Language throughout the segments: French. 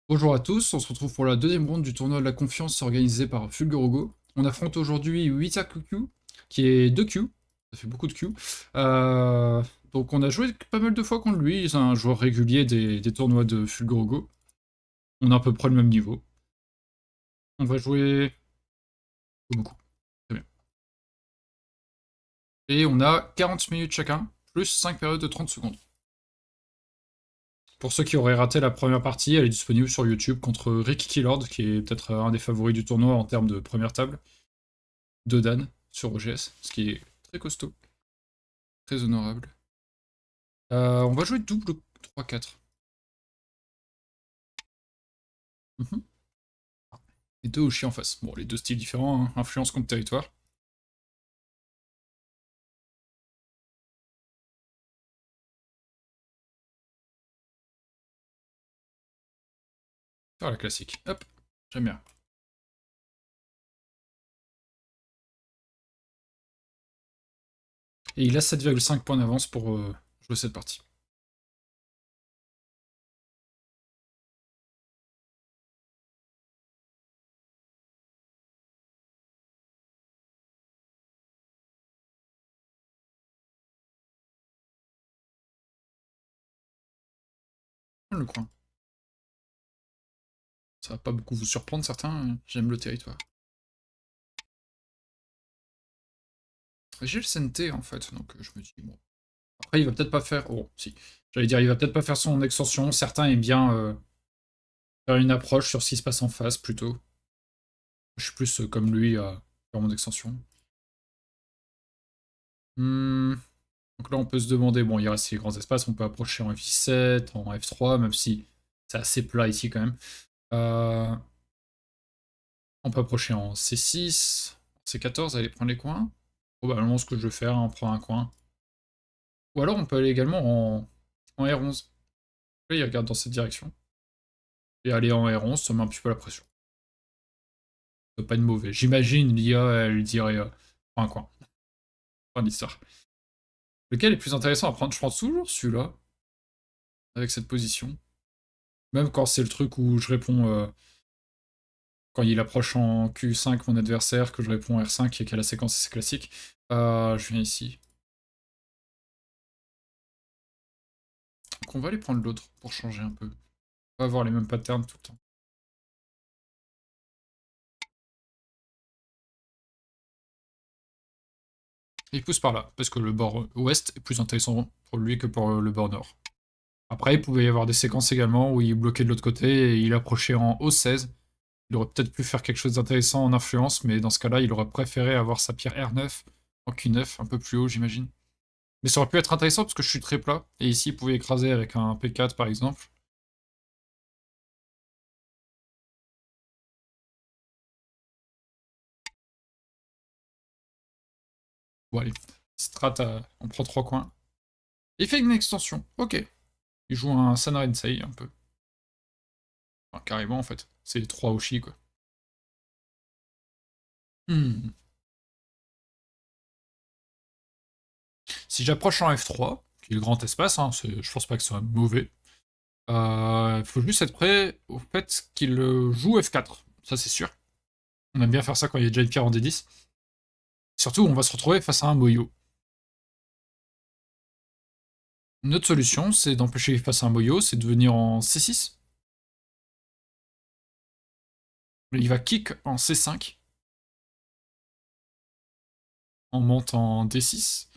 Bonjour à tous, on se retrouve pour la deuxième ronde du tournoi de la confiance organisé par Fulgurogo. On affronte aujourd'hui Witakuku, qui est 2Q, ça fait beaucoup de Q. Donc on a joué pas mal de fois contre lui, c'est un joueur régulier des tournois de Fulgurogo. On a à peu près le même niveau. On va jouer beaucoup, très bien. Et on a 40 minutes chacun, plus 5 périodes de 30 secondes. Pour ceux qui auraient raté la première partie, elle est disponible sur YouTube contre Rick Killord, qui est peut-être un des favoris du tournoi en termes de première table. De Dan sur OGS, ce qui est très costaud, très honorable. On va jouer double 3-4. Mhm. Les deux Oshi en face. Bon, les deux styles différents, hein. Influence contre territoire. Faire la classique. Hop, j'aime bien. Et il a 7,5 points d'avance pour jouer cette partie. Le coin. Ça va pas beaucoup vous surprendre certains, j'aime le territoire. J'ai le CNT en fait, donc je me dis bon. Après il va peut-être pas faire. Oh si. J'allais dire il va peut-être pas faire son extension. Certains aiment bien faire une approche sur ce qui se passe en face plutôt. Je suis plus comme lui à faire mon extension. Donc là, on peut se demander, bon, il reste les grands espaces, on peut approcher en F17, en F3, même si c'est assez plat ici quand même. Euh, on peut approcher en C6, C14, aller prendre les coins. Probablement ce que je vais faire, on prend un coin. Ou alors on peut aller également en R11. Là, il regarde dans cette direction. Et aller en R11, ça met un petit peu la pression. Ça peut pas être mauvais. J'imagine l'IA, elle dirait prends un coin. Fin d'histoire. Lequel est plus intéressant à prendre? Je prends toujours celui-là, avec cette position. Même quand c'est le truc où je réponds quand il approche en Q5 mon adversaire, que je réponds R5 et qu'à la séquence c'est classique. Je viens ici. Donc on va aller prendre l'autre pour changer un peu. On va avoir les mêmes patterns tout le temps. Et il pousse par là, parce que le bord ouest est plus intéressant pour lui que pour le bord nord. Après, il pouvait y avoir des séquences également où il bloquait de l'autre côté et il approchait en O16. Il aurait peut-être pu faire quelque chose d'intéressant en influence, mais dans ce cas-là, il aurait préféré avoir sa pierre R9 en Q9, un peu plus haut, j'imagine. Mais ça aurait pu être intéressant parce que je suis très plat. Et ici, il pouvait écraser avec un P4 par exemple. Bon, allez. Strat, on prend 3 coins. Il fait une extension. Ok. Il joue un Sanarensei un peu. Enfin, carrément en fait. C'est 3 Oshi quoi. Hmm. Si j'approche en F3, qui est le grand espace, hein, je pense pas que ce soit mauvais. Faut juste être prêt au fait qu'il joue F4. Ça c'est sûr. On aime bien faire ça quand il y a déjà une pierre en D10. Surtout, on va se retrouver face à un Moyo. Une autre solution, c'est d'empêcher face à un Moyo, c'est de venir en C6. Il va kick en C5. On monte en D6.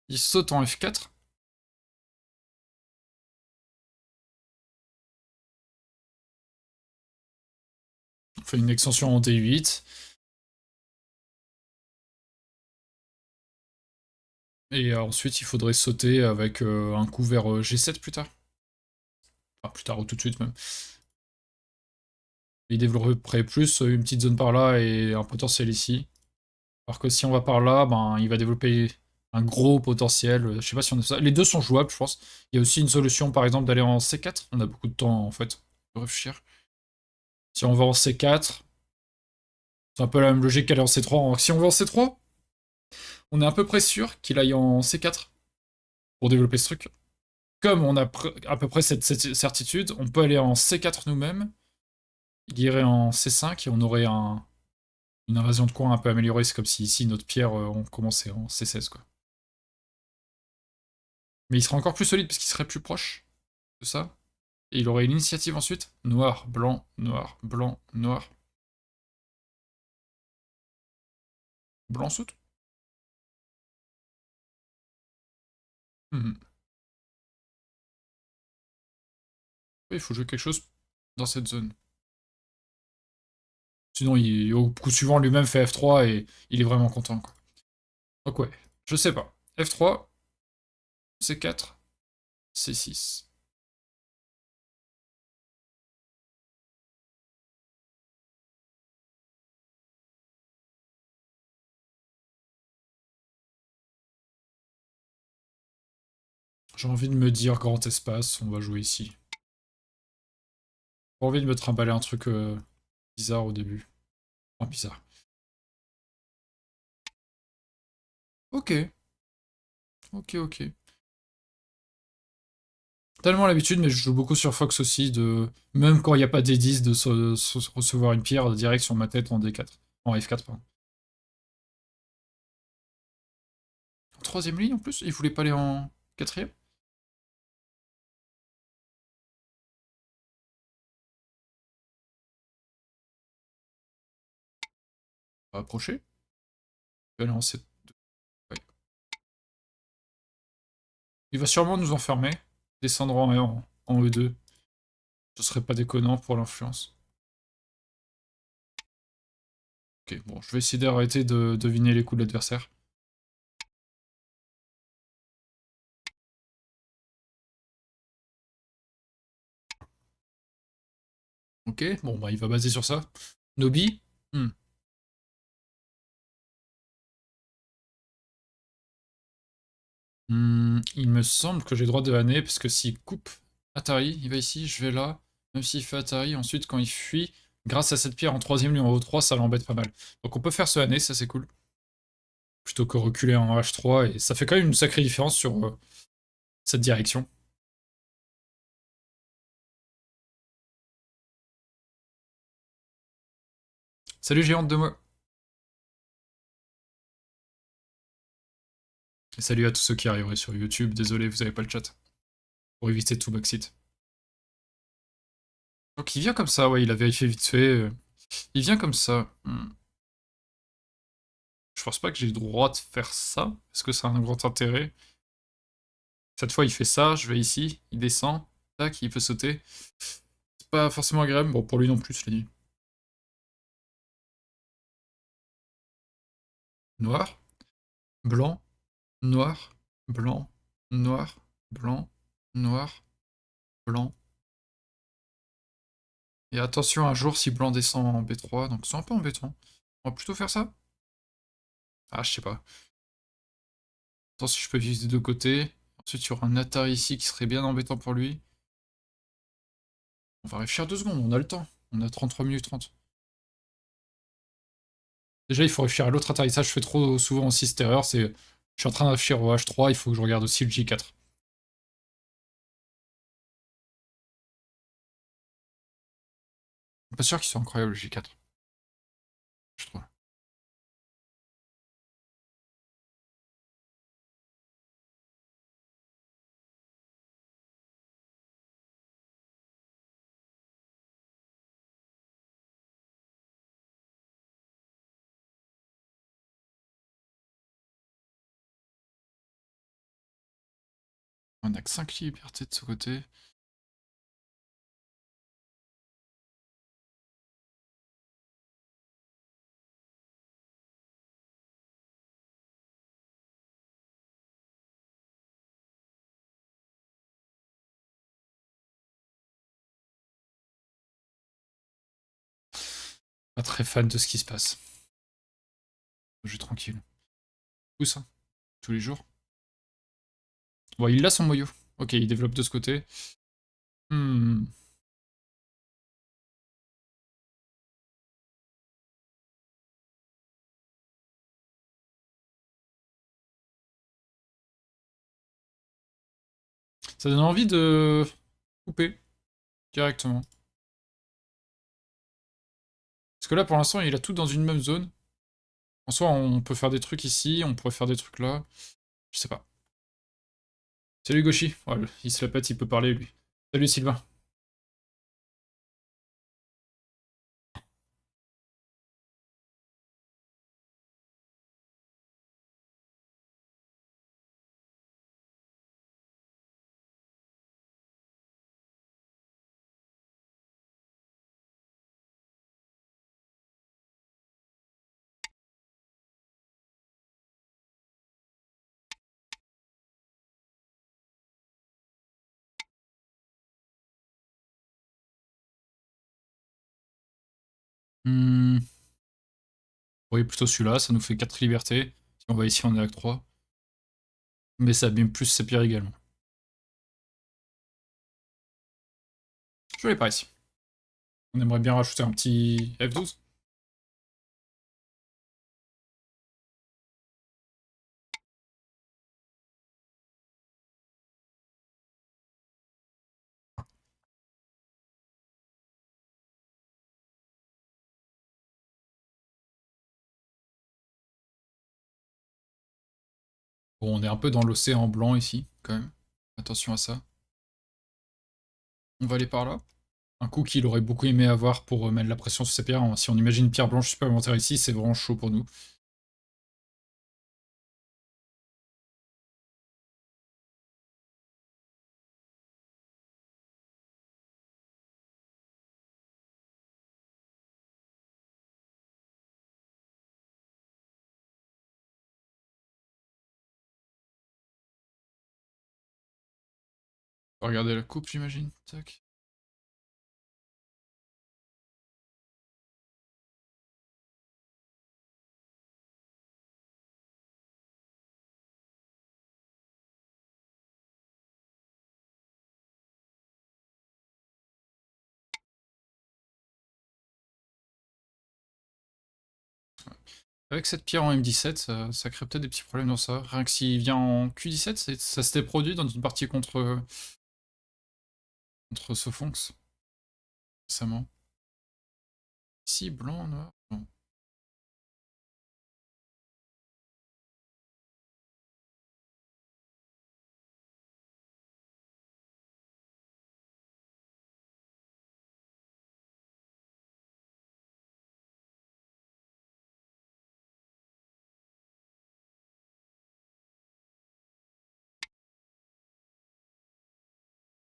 Il saute en F4. On fait une extension en D8. Et ensuite, il faudrait sauter avec un coup vers G7 plus tard. Enfin, plus tard ou tout de suite même. Il développerait plus une petite zone par là et un potentiel ici. Alors que si on va par là, ben, il va développer un gros potentiel. Je sais pas si on a ça. Les deux sont jouables, je pense. Il y a aussi une solution, par exemple, d'aller en C4. On a beaucoup de temps, en fait, de réfléchir. Si on va en C4, c'est un peu la même logique qu'aller en C3. Si on va en C3, on est à peu près sûr qu'il aille en C4 pour développer ce truc. comme on a à peu près cette certitude, on peut aller en C4 nous-mêmes, il irait en C5 et on aurait une invasion de coin un peu améliorée. C'est comme si ici, notre pierre, on commençait en C16, quoi. Mais il serait encore plus solide parce qu'il serait plus proche de ça. Et il aurait une initiative ensuite. Noir, blanc, noir, blanc, noir. Blanc saute. Il faut jouer quelque chose dans cette zone. Sinon, au coup suivant, lui-même fait F3 et il est vraiment content, quoi. Donc ouais, je sais pas. F3, C4, C6. J'ai envie de me dire grand espace, on va jouer ici. J'ai envie de me trimballer un truc bizarre au début. Enfin, bizarre. Ok, ok. Tellement l'habitude, mais je joue beaucoup sur Fox aussi, même quand il n'y a pas des 10, de recevoir une pierre direct sur ma tête en D4. En F4, pardon. En troisième ligne en plus? Il voulait pas aller en quatrième? On va approcher. Il va aller en C2. Ouais. Il va sûrement nous enfermer. Descendre en E2. Ce serait pas déconnant pour l'influence. Ok, bon, je vais essayer d'arrêter de deviner les coups de l'adversaire. Ok, bon, bah il va baser sur ça. Nobi. Hmm. Il me semble que j'ai droit de Hané, parce que s'il coupe Atari, il va ici, je vais là. Même s'il fait Atari, ensuite quand il fuit, grâce à cette pierre en troisième ligne en O3, ça l'embête pas mal. Donc on peut faire ce Hané, ça c'est cool. Plutôt que reculer en H3, et ça fait quand même une sacrée différence sur cette direction. Salut géante de moi. Et salut à tous ceux qui arriveraient sur YouTube, désolé, vous avez pas le chat. Pour éviter tout backseat. Donc il vient comme ça, ouais, il a vérifié vite fait. Il vient comme ça. Je pense pas que j'ai le droit de faire ça. Est-ce que ça a un grand intérêt? Cette fois, il fait ça, je vais ici, il descend, tac, il peut sauter. C'est pas forcément agréable, bon, pour lui non plus, je l'ai dit. Noir, blanc, noir, blanc, noir, blanc, noir, blanc. Et attention un jour si blanc descend en B3, donc c'est un peu embêtant. On va plutôt faire ça? Ah, je sais pas. Attends si je peux viser des deux côtés. Ensuite, il y aura un Atari ici qui serait bien embêtant pour lui. On va réfléchir 2 secondes, on a le temps. On a 33 minutes 30. Déjà, il faut réfléchir à l'autre atterrissage. Je fais trop souvent aussi cette erreur. Je suis en train de réfléchir au H3. Il faut que je regarde aussi le J4. Pas sûr qu'il soit incroyable le J4. Je trouve. On a que 5 libertés de ce côté. Pas très fan de ce qui se passe. Je suis tranquille. Où ça? Tous les jours. Bon, il a son moyo. Ok, il développe de ce côté. Hmm. Ça donne envie de couper directement. Parce que là, pour l'instant, il a tout dans une même zone. En soi, on peut faire des trucs ici, on pourrait faire des trucs là. Je sais pas. Salut Goshi. Ouais, il se la pète, il peut parler, lui. Salut Sylvain. Hmm. Oui, plutôt celui-là, ça nous fait 4 libertés. Si on va ici, on est avec 3. Mais ça abîme plus ses pierres également. Je l'ai pas ici. On aimerait bien rajouter un petit F12. Bon, on est un peu dans l'océan blanc ici, quand même. Attention à ça. On va aller par là. Un coup qu'il aurait beaucoup aimé avoir pour mettre la pression sur ses pierres. Si on imagine une pierre blanche supplémentaire ici, c'est vraiment chaud pour nous. On va regarder la coupe, j'imagine. Tac. Avec cette pierre en M17, ça crée peut-être des petits problèmes dans ça. Rien que s'il vient en Q17, ça s'était produit dans une partie contre Sophox récemment. Ici, blanc, noir. Non.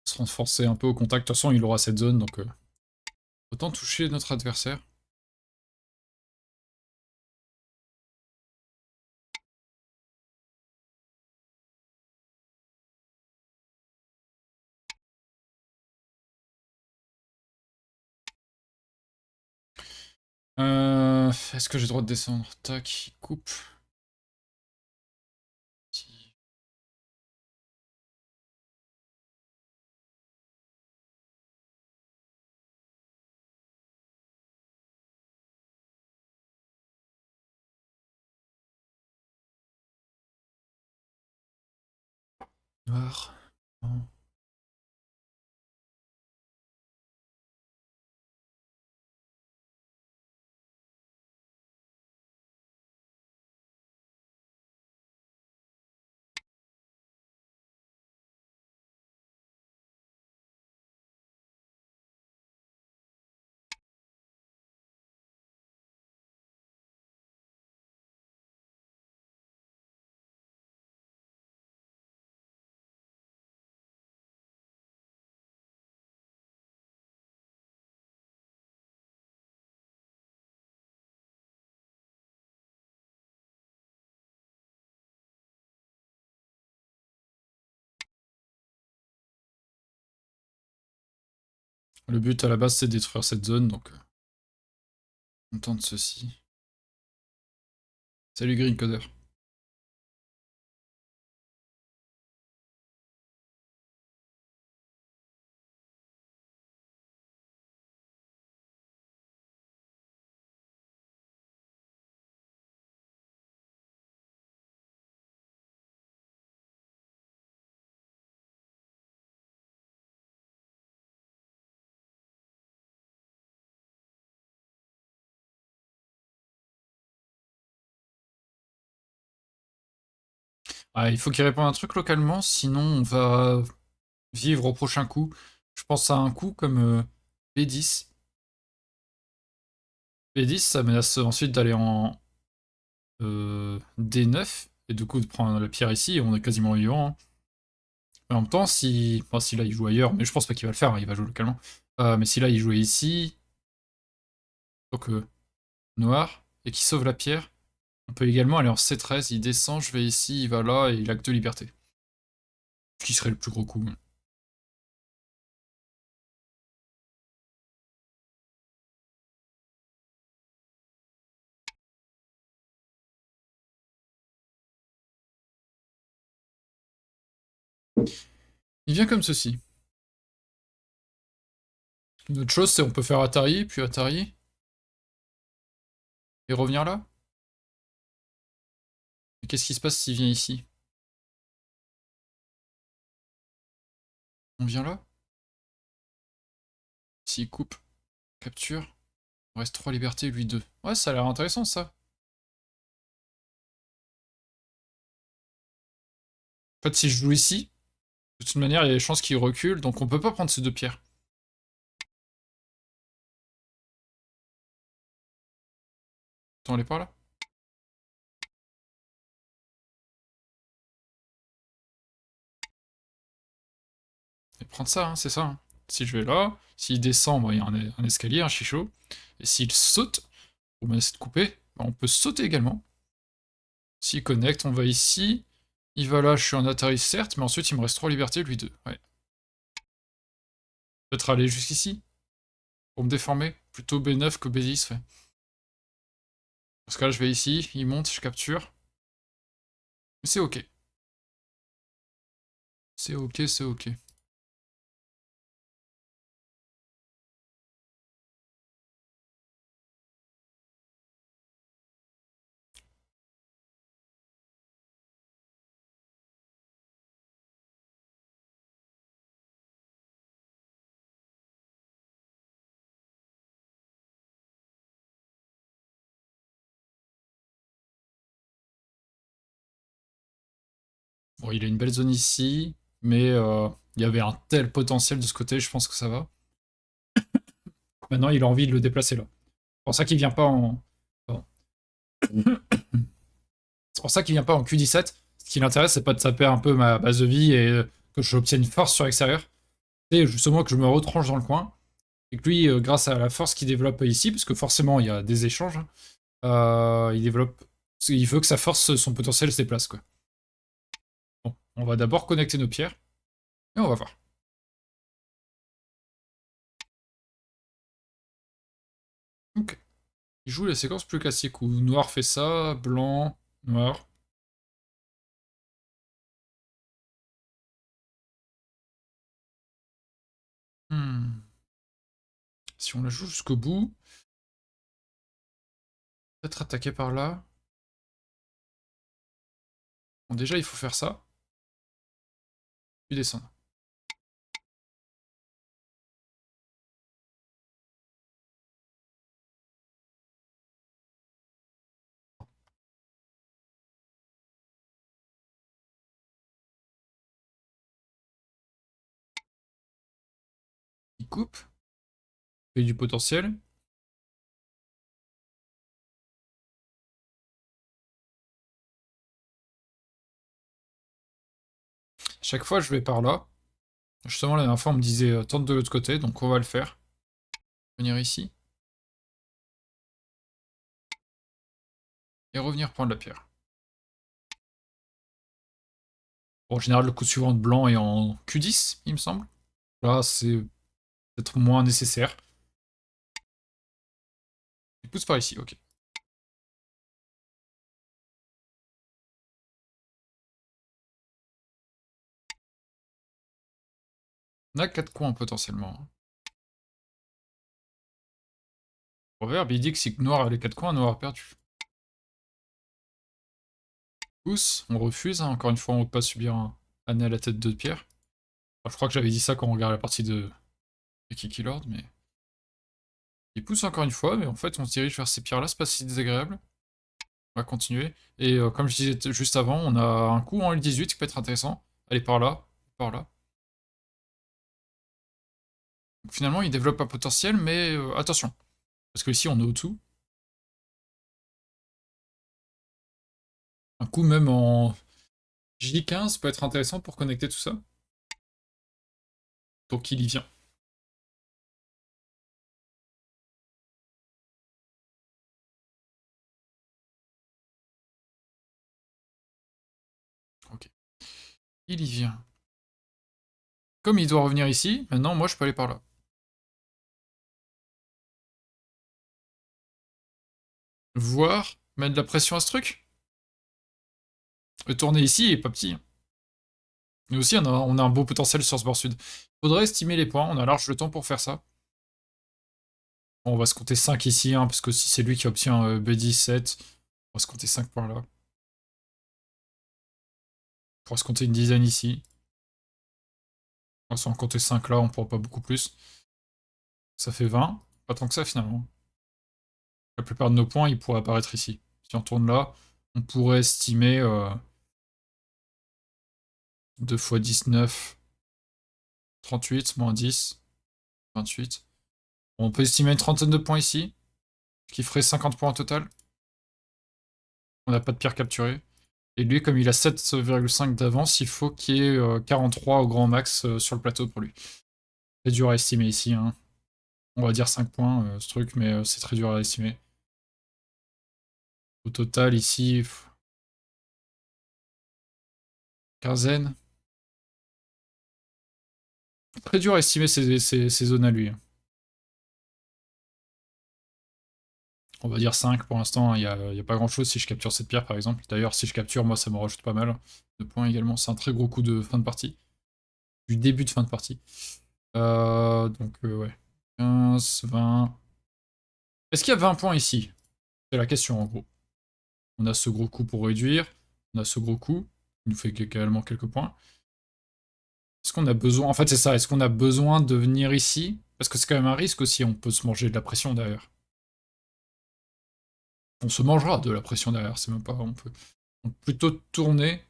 Se renforcer un peu au contact. De toute façon, il aura cette zone, donc autant toucher notre adversaire. Est-ce que j'ai le droit de descendre? Tac, coupe. Noir. Non. Le but à la base, c'est de détruire cette zone, donc on tente ceci. Salut Green Coder. Ah, il faut qu'il réponde un truc localement, sinon on va vivre au prochain coup. Je pense à un coup comme B10. B10, ça menace ensuite d'aller en D9, et du coup de prendre la pierre ici, et on est quasiment vivant, hein. Mais en même temps, si... Enfin, si là il joue ailleurs, mais je pense pas qu'il va le faire, hein, il va jouer localement. Mais si là il jouait ici, donc noir, et qu'il sauve la pierre, on peut également aller en C13, il descend, je vais ici, il va là, et il a que 2 libertés. Ce qui serait le plus gros coup. Il vient comme ceci. Une autre chose, c'est on peut faire Atari, puis Atari, et revenir là. Et qu'est-ce qui se passe s'il vient ici? On vient là? S'il coupe, capture, il reste 3 libertés, lui 2. Ouais, ça a l'air intéressant ça. En fait, si je joue ici, de toute manière, il y a des chances qu'il recule, donc on peut pas prendre ces 2 pierres. Attends, elle est par là? Et prendre ça, hein, c'est ça, hein. Si je vais là, s'il descend, bon, il y a un escalier, un chichot. Et s'il saute, pour menacer de couper, bah, on peut sauter également. S'il connecte, on va ici. Il va là, je suis en Atari certes, mais ensuite il me reste 3 libertés, lui 2. Ouais. Peut-être aller jusqu'ici, pour me déformer. Plutôt B9 que B10, ouais. Parce que là, je vais ici, il monte, je capture. Mais c'est ok. C'est ok, c'est ok. Bon, il a une belle zone ici, mais il y avait un tel potentiel de ce côté, je pense que ça va. Maintenant, il a envie de le déplacer là. C'est pour ça qu'il vient pas en... Pardon. C'est pour ça qu'il vient pas en Q17. Ce qui l'intéresse, c'est pas de saper un peu ma base de vie et que j'obtienne une force sur l'extérieur. C'est justement que je me retranche dans le coin. Et que lui, grâce à la force qu'il développe ici, parce que forcément, il y a des échanges, hein, il développe... Il veut que sa force, son potentiel se déplace, quoi. Bon, on va d'abord connecter nos pierres, et on va voir. Ok. Il joue les séquences plus classiques, où noir fait ça, blanc, noir. Hmm. Si on la joue jusqu'au bout, peut-être attaquer par là. Bon, déjà, il faut faire ça, puis descendre. Il coupe, fait du potentiel. Chaque fois, je vais par là. Justement, la dernière fois, on me disait tente de l'autre côté, donc on va le faire. Venir ici. Et revenir prendre la pierre. Bon, en général, le coup suivant de blanc est en Q10, il me semble. Là, c'est peut-être moins nécessaire. Il pousse par ici, ok. On a 4 coins potentiellement. Proverbe, il dit que si noir a les 4 coins, noir a perdu. Pousse, on refuse, hein. Encore une fois, on ne veut pas subir un nez à la tête de pierre. Enfin, je crois que j'avais dit ça quand on regarde la partie de Kiki Lord, mais... Il pousse encore une fois, mais en fait, on se dirige vers ces pierres-là, c'est pas si désagréable. On va continuer. Et comme je disais juste avant, on a un coup en L18 qui peut être intéressant. Allez, par là, par là. Donc, finalement, il développe un potentiel, mais attention. Parce que ici, on est au-dessous. Un coup même en J15 peut être intéressant pour connecter tout ça. Donc il y vient. Ok. Il y vient. Comme il doit revenir ici, maintenant moi je peux aller par là. Voir, mettre de la pression à ce truc. Le tourner ici est pas petit. Mais aussi on a un beau potentiel sur ce bord sud. Faudrait estimer les points, on a large le temps pour faire ça. Bon, on va se compter 5 ici, hein, parce que si c'est lui qui obtient B17, on va se compter 5 points là. On pourra se compter une dizaine ici. On va s'en compter 5 là, on pourra pas beaucoup plus. Ça fait 20. Pas tant que ça finalement. La plupart de nos points, ils pourraient apparaître ici. Si on tourne là, on pourrait estimer 2 fois 19, 38, moins 10, 28. Bon, on peut estimer une trentaine de points ici, ce qui ferait 50 points au total. On n'a pas de pierre capturée. Et lui, comme il a 7,5 d'avance, il faut qu'il y ait 43 au grand max sur le plateau pour lui. C'est dur à estimer ici. Hein. On va dire 5 points, ce truc, mais c'est très dur à estimer. Au total, ici, quinzaine. Très dur à estimer ces zones à lui. On va dire 5 pour l'instant, il n'y a pas grand chose si je capture cette pierre par exemple. D'ailleurs, si je capture, moi ça me rajoute pas mal de points également. C'est un très gros coup de fin de partie. Du début de fin de partie. Ouais. 15, 20. Est-ce qu'il y a 20 points ici? C'est la question en gros. On a ce gros coup pour réduire. On a ce gros coup. Il nous fait également quelques points. Est-ce qu'on a besoin. En fait, c'est ça. Est-ce qu'on a besoin de venir ici? Parce que c'est quand même un risque aussi. On peut se manger de la pression derrière. On se mangera de la pression derrière. C'est même pas. On peut donc plutôt tourner.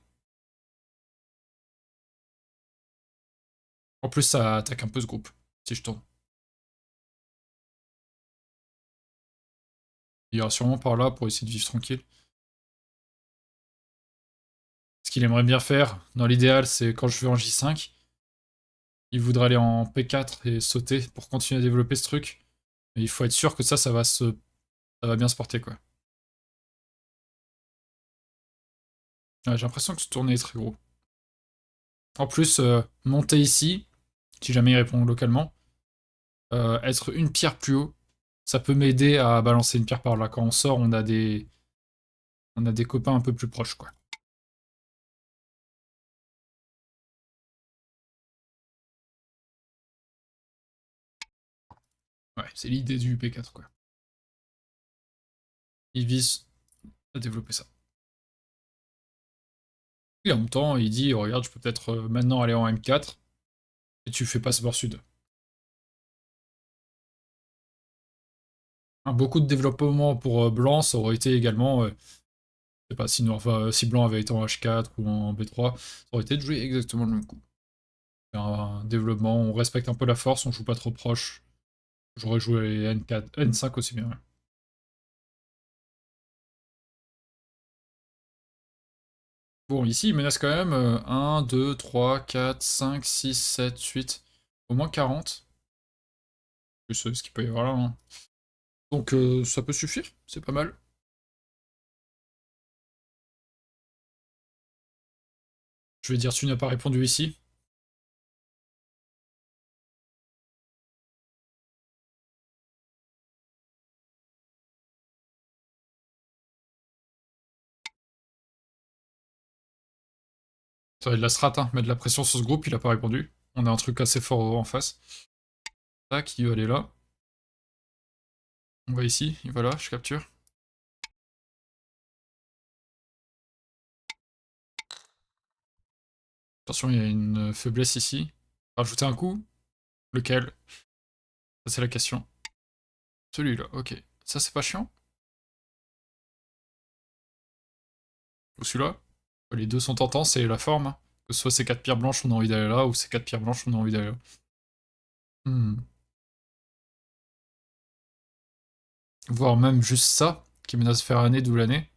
En plus, ça attaque un peu ce groupe, si je tourne. Il ira sûrement par là pour essayer de vivre tranquille. Ce qu'il aimerait bien faire, dans l'idéal, c'est quand je vais en J5, il voudrait aller en P4 et sauter pour continuer à développer ce truc. Mais il faut être sûr que ça va bien se porter, quoi. Ouais, j'ai l'impression que ce tournée est très gros. En plus, monter ici, si jamais il répond localement, être une pierre plus haut, ça peut m'aider à balancer une pierre par là. Quand on sort, on a des copains un peu plus proches, quoi. Ouais, c'est l'idée du P4, quoi. Il vise à développer ça. Et en même temps, il dit, oh, regarde, je peux peut-être maintenant aller en M4, et tu fais pas ce bord sud. Beaucoup de développement pour blanc, ça aurait été également, je sais pas, si blanc avait été en H4 ou en B3, ça aurait été de jouer exactement le même coup. Un développement, on respecte un peu la force, on joue pas trop proche. J'aurais joué N4, N5 aussi bien. Ouais. Bon, ici, il menace quand même 1, 2, 3, 4, 5, 6, 7, 8, au moins 40. Plus ce qu'il peut y avoir là. Hein. Donc ça peut suffire, c'est pas mal. Je vais dire tu n'as pas répondu ici. Ça va être de la strat, hein. Mettre de la pression sur ce groupe, il a pas répondu. On a un truc assez fort en face. Tac, il va aller là. On va ici, et voilà, je capture. Attention, il y a une faiblesse ici. Rajouter un coup? Lequel? Ça c'est la question. Celui-là, ok. Ça c'est pas chiant? Ou celui-là. Les deux sont tentants, c'est la forme. Hein. Que ce soit ces 4 pierres blanches, on a envie d'aller là, ou ces 4 pierres blanches, on a envie d'aller là. Voire même juste ça, qui menace faire année d'où l'année.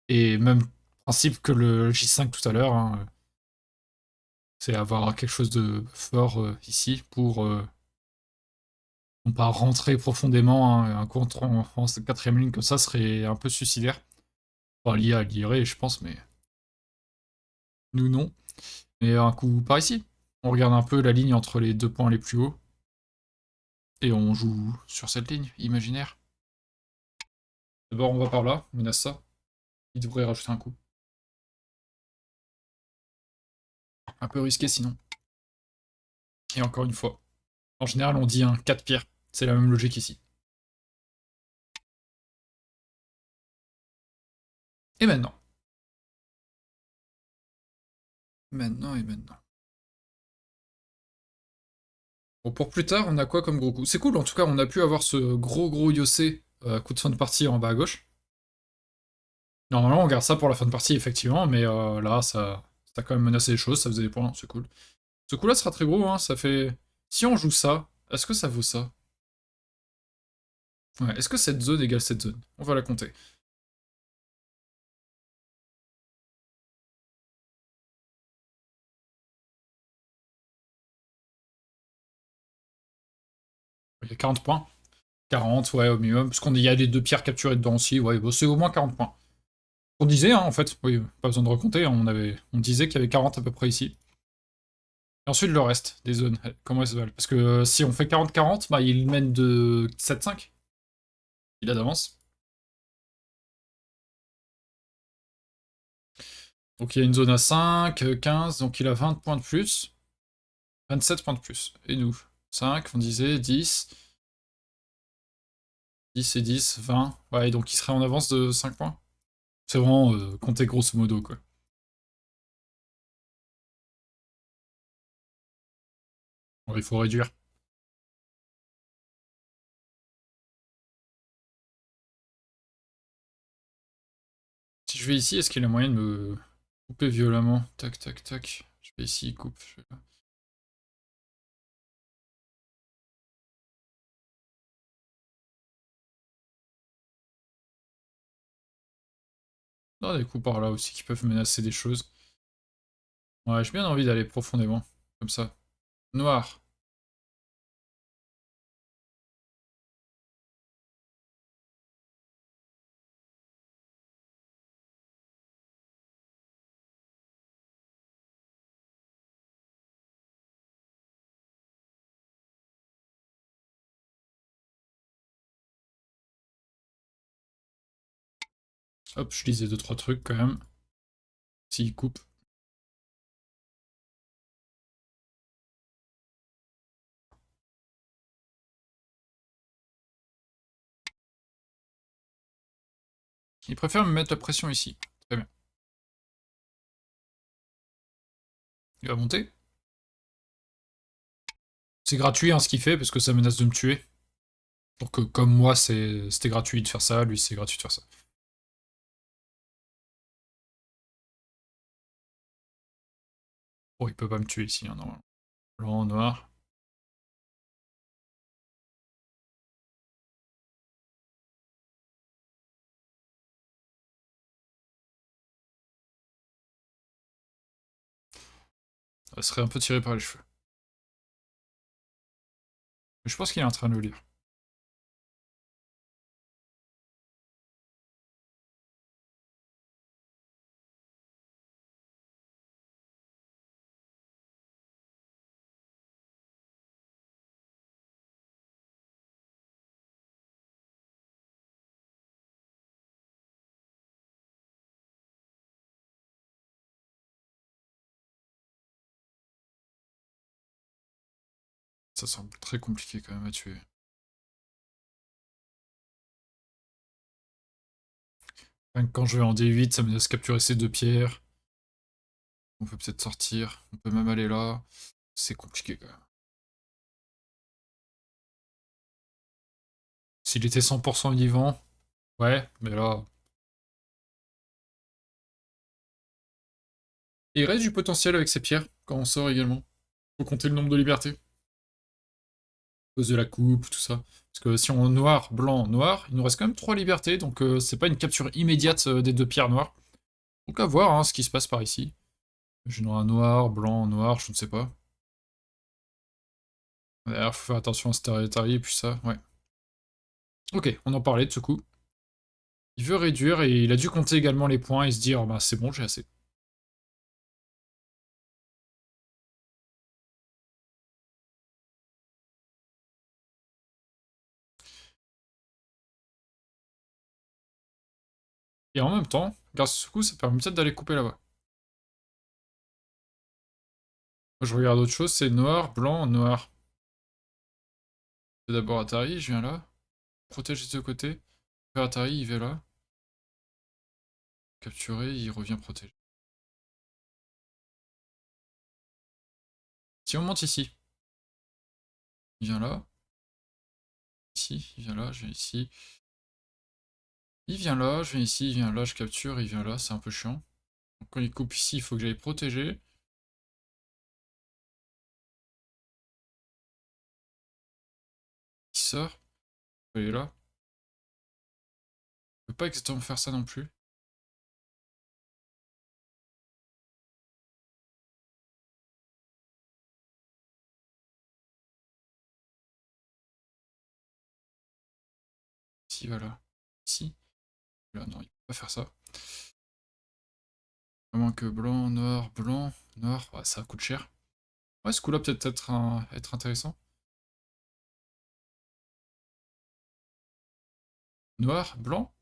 Et même principe que le J5 tout à l'heure, hein, c'est avoir quelque chose de fort ici pour non pas rentrer profondément. Hein, un contre en quatrième ligne comme ça serait un peu suicidaire. Enfin, l'IA lirait, je pense, mais nous non. Mais un coup par ici. On regarde un peu la ligne entre les deux points les plus hauts. Et on joue sur cette ligne imaginaire. D'abord, on va par là, on menace ça. Il devrait rajouter un coup. Un peu risqué sinon. Et encore une fois. En général, on dit un 4 pierres. C'est la même logique ici. Et maintenant. Maintenant et maintenant. Bon, pour plus tard, on a quoi comme gros coup? C'est cool, en tout cas, on a pu avoir ce gros Yosé coup de fin de partie en bas à gauche. Normalement, on garde ça pour la fin de partie, effectivement, mais là, ça a quand même menacé les choses, ça faisait des points, c'est cool. Ce coup-là sera très gros, hein, ça fait... Si on joue ça, est-ce que ça vaut ça? Ouais, est-ce que cette zone égale cette zone? On va la compter. Il y a 40 points. 40, ouais, au minimum, parce qu'il y a les deux pierres capturées dedans aussi, ouais, bon, c'est au moins 40 points. On disait, hein, en fait, oui, pas besoin de recompter, hein, on disait qu'il y avait 40 à peu près ici. Et ensuite, le reste des zones, comment elles se valent? Parce que si on fait 40-40, bah, il mène de 7-5. Il a d'avance. Donc il y a une zone à 5, 15, donc il a 20 points de plus. 27 points de plus. Et nous 5, on disait 10. 10 et 10, 20. Ouais, donc il serait en avance de 5 points. C'est vraiment compter grosso modo, quoi. Bon, il faut réduire. Si je vais ici, est-ce qu'il a moyen de me couper violemment? Tac, tac, tac. Je vais ici, il coupe. Je vais là. Non, des coups par là aussi qui peuvent menacer des choses. Ouais, j'ai bien envie d'aller profondément. Comme ça. Noir. Hop, je lisais deux trois trucs quand même. S'il coupe. Il préfère me mettre la pression ici. Très bien. Il va monter. C'est gratuit hein, ce qu'il fait parce que ça menace de me tuer. Donc comme moi c'était gratuit de faire ça, lui c'est gratuit de faire ça. Bon, il peut pas me tuer ici, hein, normalement. Blanc, noir. Ça serait un peu tiré par les cheveux. Mais je pense qu'il est en train de le lire. Ça semble très compliqué quand même à tuer. Même quand je vais en D8, ça me laisse capturer ces deux pierres. On peut peut-être sortir. On peut même aller là. C'est compliqué quand même. S'il était 100% vivant, ouais, mais là, Et il reste du potentiel avec ces pierres, quand on sort également. Faut compter le nombre de libertés. À cause de la coupe, tout ça. Parce que si on noir, blanc, noir, il nous reste quand même 3 libertés, donc c'est pas une capture immédiate des 2 pierres noires. Donc à voir hein, ce qui se passe par ici. J'ai un noir, blanc, noir, je ne sais pas. D'ailleurs, faut faire attention à Starry et puis ça, ouais. Ok, on en parlait de ce coup. Il veut réduire et il a dû compter également les points et se dire, bah c'est bon, j'ai assez. Et en même temps, grâce à ce coup, ça permet peut-être d'aller couper là-bas. Moi, je regarde autre chose, c'est noir, blanc, noir. C'est d'abord Atari, je viens là. Protège de ce côté. Faire Atari, il va là. Capturer, il revient protéger. Si on monte ici, il vient là. Ici, il vient là, je viens ici. Il vient là, je viens ici, il vient là, je capture, il vient là, c'est un peu chiant. Donc quand il coupe ici, il faut que j'aille protéger. Il sort, il est là. Je peux pas exactement faire ça non plus. Ici, il va là. Ici, là, non, il peut pas faire ça. À moins que blanc, noir, blanc, noir, ouais, ça coûte cher. Ouais, ce coup-là peut-être être intéressant. Noir, blanc,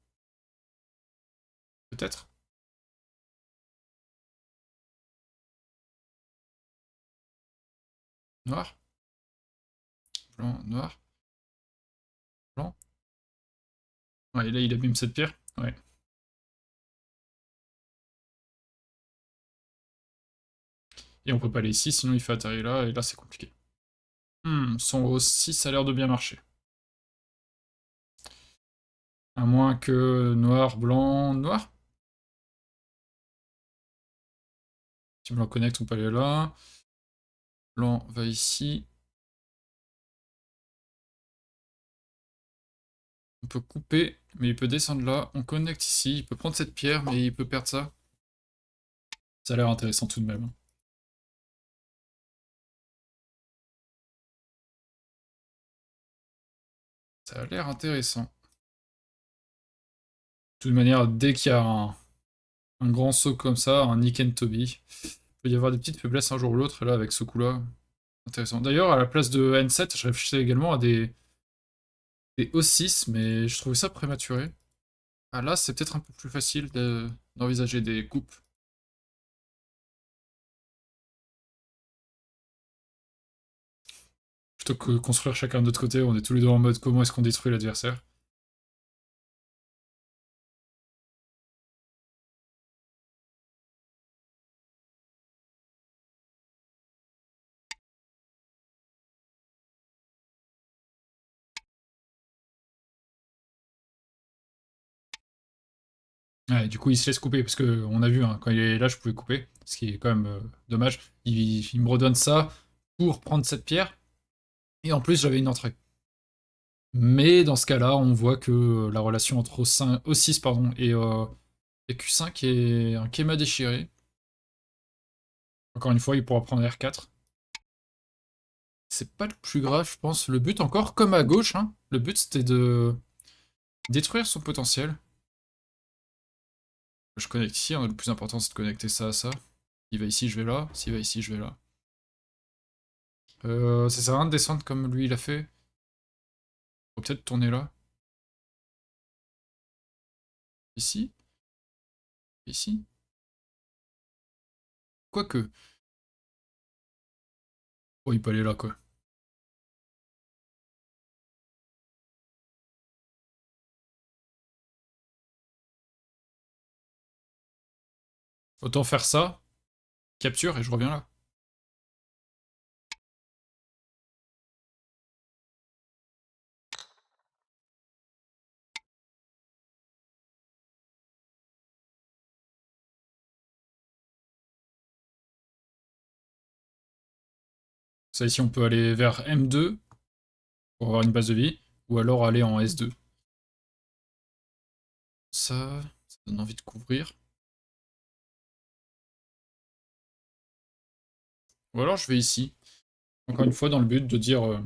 peut-être. Noir, blanc, noir, blanc. Ouais, et là il abîme cette pierre. Ouais. Et on peut pas aller ici, sinon il fait atterrir là, et là c'est compliqué. Son aussi, ça a l'air de bien marcher. À moins que noir, blanc, noir. Si blanc connecte, on peut aller là. Blanc va ici. On peut couper, mais il peut descendre là. On connecte ici. Il peut prendre cette pierre, mais il peut perdre ça. Ça a l'air intéressant tout de même. Ça a l'air intéressant. De toute manière, dès qu'il y a un grand saut comme ça, un Nick and Toby, il peut y avoir des petites faiblesses un jour ou l'autre, là, avec ce coup-là. Intéressant. D'ailleurs, à la place de N7, je réfléchissais également à des O6, mais je trouvais ça prématuré. Ah là, c'est peut-être un peu plus facile d'envisager des coupes. Plutôt que construire chacun de notre côté, on est tous les deux en mode comment est-ce qu'on détruit l'adversaire. Ouais, du coup, il se laisse couper, parce que on a vu, hein, quand il est là, je pouvais couper, ce qui est quand même dommage. Il me redonne ça pour prendre cette pierre, et en plus, j'avais une entrée. Mais dans ce cas-là, on voit que la relation entre O6 pardon, et Q5 est un kéma déchiré. Encore une fois, il pourra prendre R4. C'est pas le plus grave, je pense. Le but, encore comme à gauche, hein, le but c'était de détruire son potentiel. Je connecte ici, hein, le plus important c'est de connecter ça à ça. Il va ici, je vais là. S'il va ici, je vais là. Ça sert à rien de descendre comme lui il a fait. Faut peut-être tourner là. Ici. Ici. Quoique. Oh, il peut aller là, quoi. Autant faire ça, capture, et je reviens là. Ça ici, on peut aller vers M2 pour avoir une base de vie, ou alors aller en S2. Ça donne envie de couvrir. Ou alors je vais ici. Encore une fois, dans le but de dire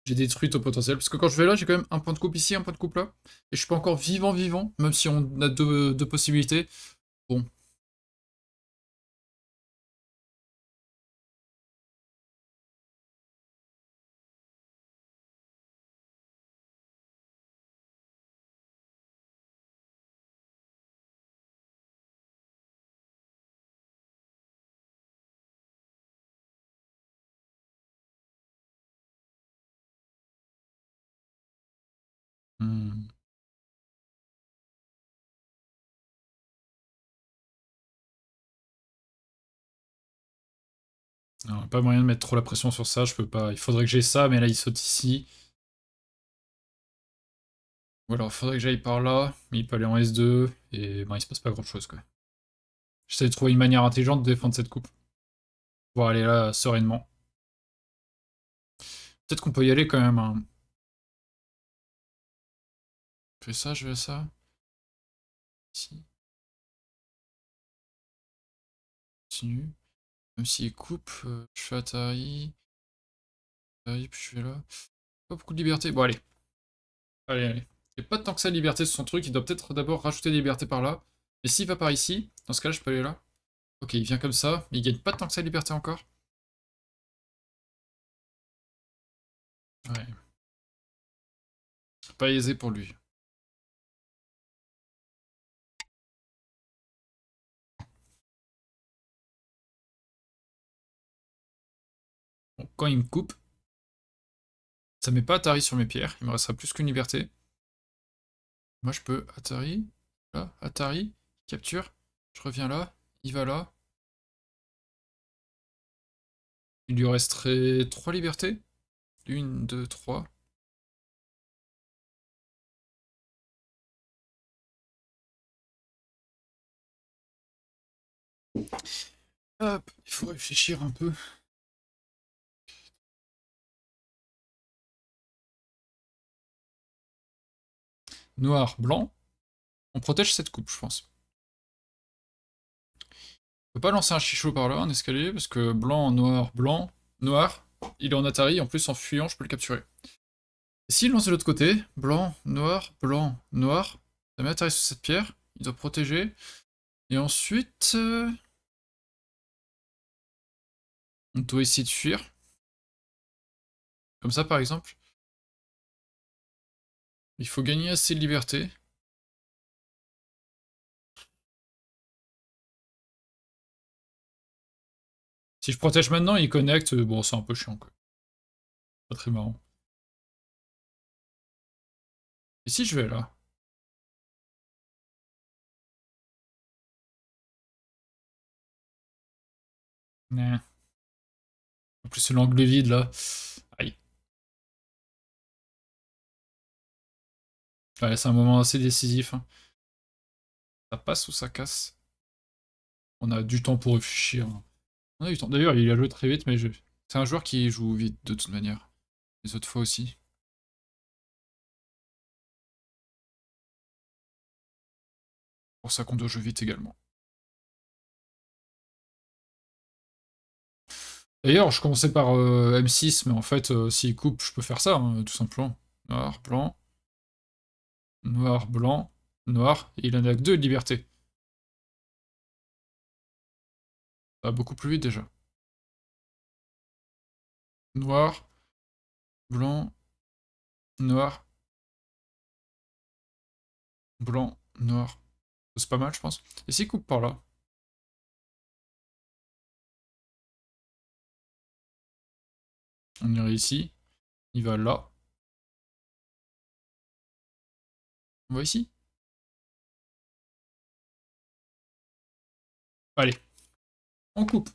j'ai détruit au potentiel. Parce que quand je vais là, j'ai quand même un point de coupe ici, un point de coupe là. Et je suis pas encore vivant, même si on a deux possibilités. Bon. Hmm. Non, pas moyen de mettre trop la pression sur ça, je peux pas. Il faudrait que j'ai ça, mais là il saute ici. Ou alors il faudrait que j'aille par là, mais il peut aller en S2, et ben il se passe pas grand chose quoi. J'essaie de trouver une manière intelligente de défendre cette coupe. Pour aller là sereinement. Peut-être qu'on peut y aller quand même. Hein. Je fais ça, je fais ça. Ici. Continue. Même s'il coupe, je fais Atari. Atari, puis je fais là. Pas beaucoup de liberté. Bon, allez. Allez. Il n'y a pas tant que ça de liberté sur son truc. Il doit peut-être d'abord rajouter des libertés par là. Et s'il va par ici, dans ce cas-là, je peux aller là. Ok, il vient comme ça. Mais il gagne pas tant que ça de liberté encore. Ouais. Pas aisé pour lui. Bon, quand il me coupe, ça met pas Atari sur mes pierres. Il me restera plus qu'une liberté. Moi, je peux Atari. Là, Atari. Capture. Je reviens là. Il va là. Il lui resterait 3 libertés. 1, 2, 3. Hop, il faut réfléchir un peu. Noir, blanc. On protège cette coupe, je pense. On peut pas lancer un chichot par là, un escalier, parce que blanc, noir, blanc, noir. Il est en Atari, en plus en fuyant, je peux le capturer. Et s'il lance de l'autre côté, blanc, noir, ça met Atari sur cette pierre, il doit protéger. Et ensuite, on doit essayer de fuir. Comme ça, par exemple. Il faut gagner assez de liberté. Si je protège maintenant, il connecte. Bon, c'est un peu chiant, quoi. Pas très marrant. Et si je vais là? Nah. En plus, c'est l'angle vide, là. Aïe. Ouais, c'est un moment assez décisif. Hein. Ça passe ou ça casse? On a du temps pour réfléchir. Hein. On a du temps. D'ailleurs, il a joué très vite, mais c'est un joueur qui joue vite, de toute manière. Les autres fois aussi. Pour ça qu'on doit jouer vite également. D'ailleurs, je commençais par M6, mais en fait, s'il coupe, je peux faire ça, hein, tout simplement. Noir, blanc, noir, blanc, noir, et il en a que deux de liberté. Ça va beaucoup plus vite déjà. Noir, blanc, noir, blanc, noir. C'est pas mal, je pense. Et s'il coupe par là? On irait ici. Il va là. On va ici. Allez, on coupe.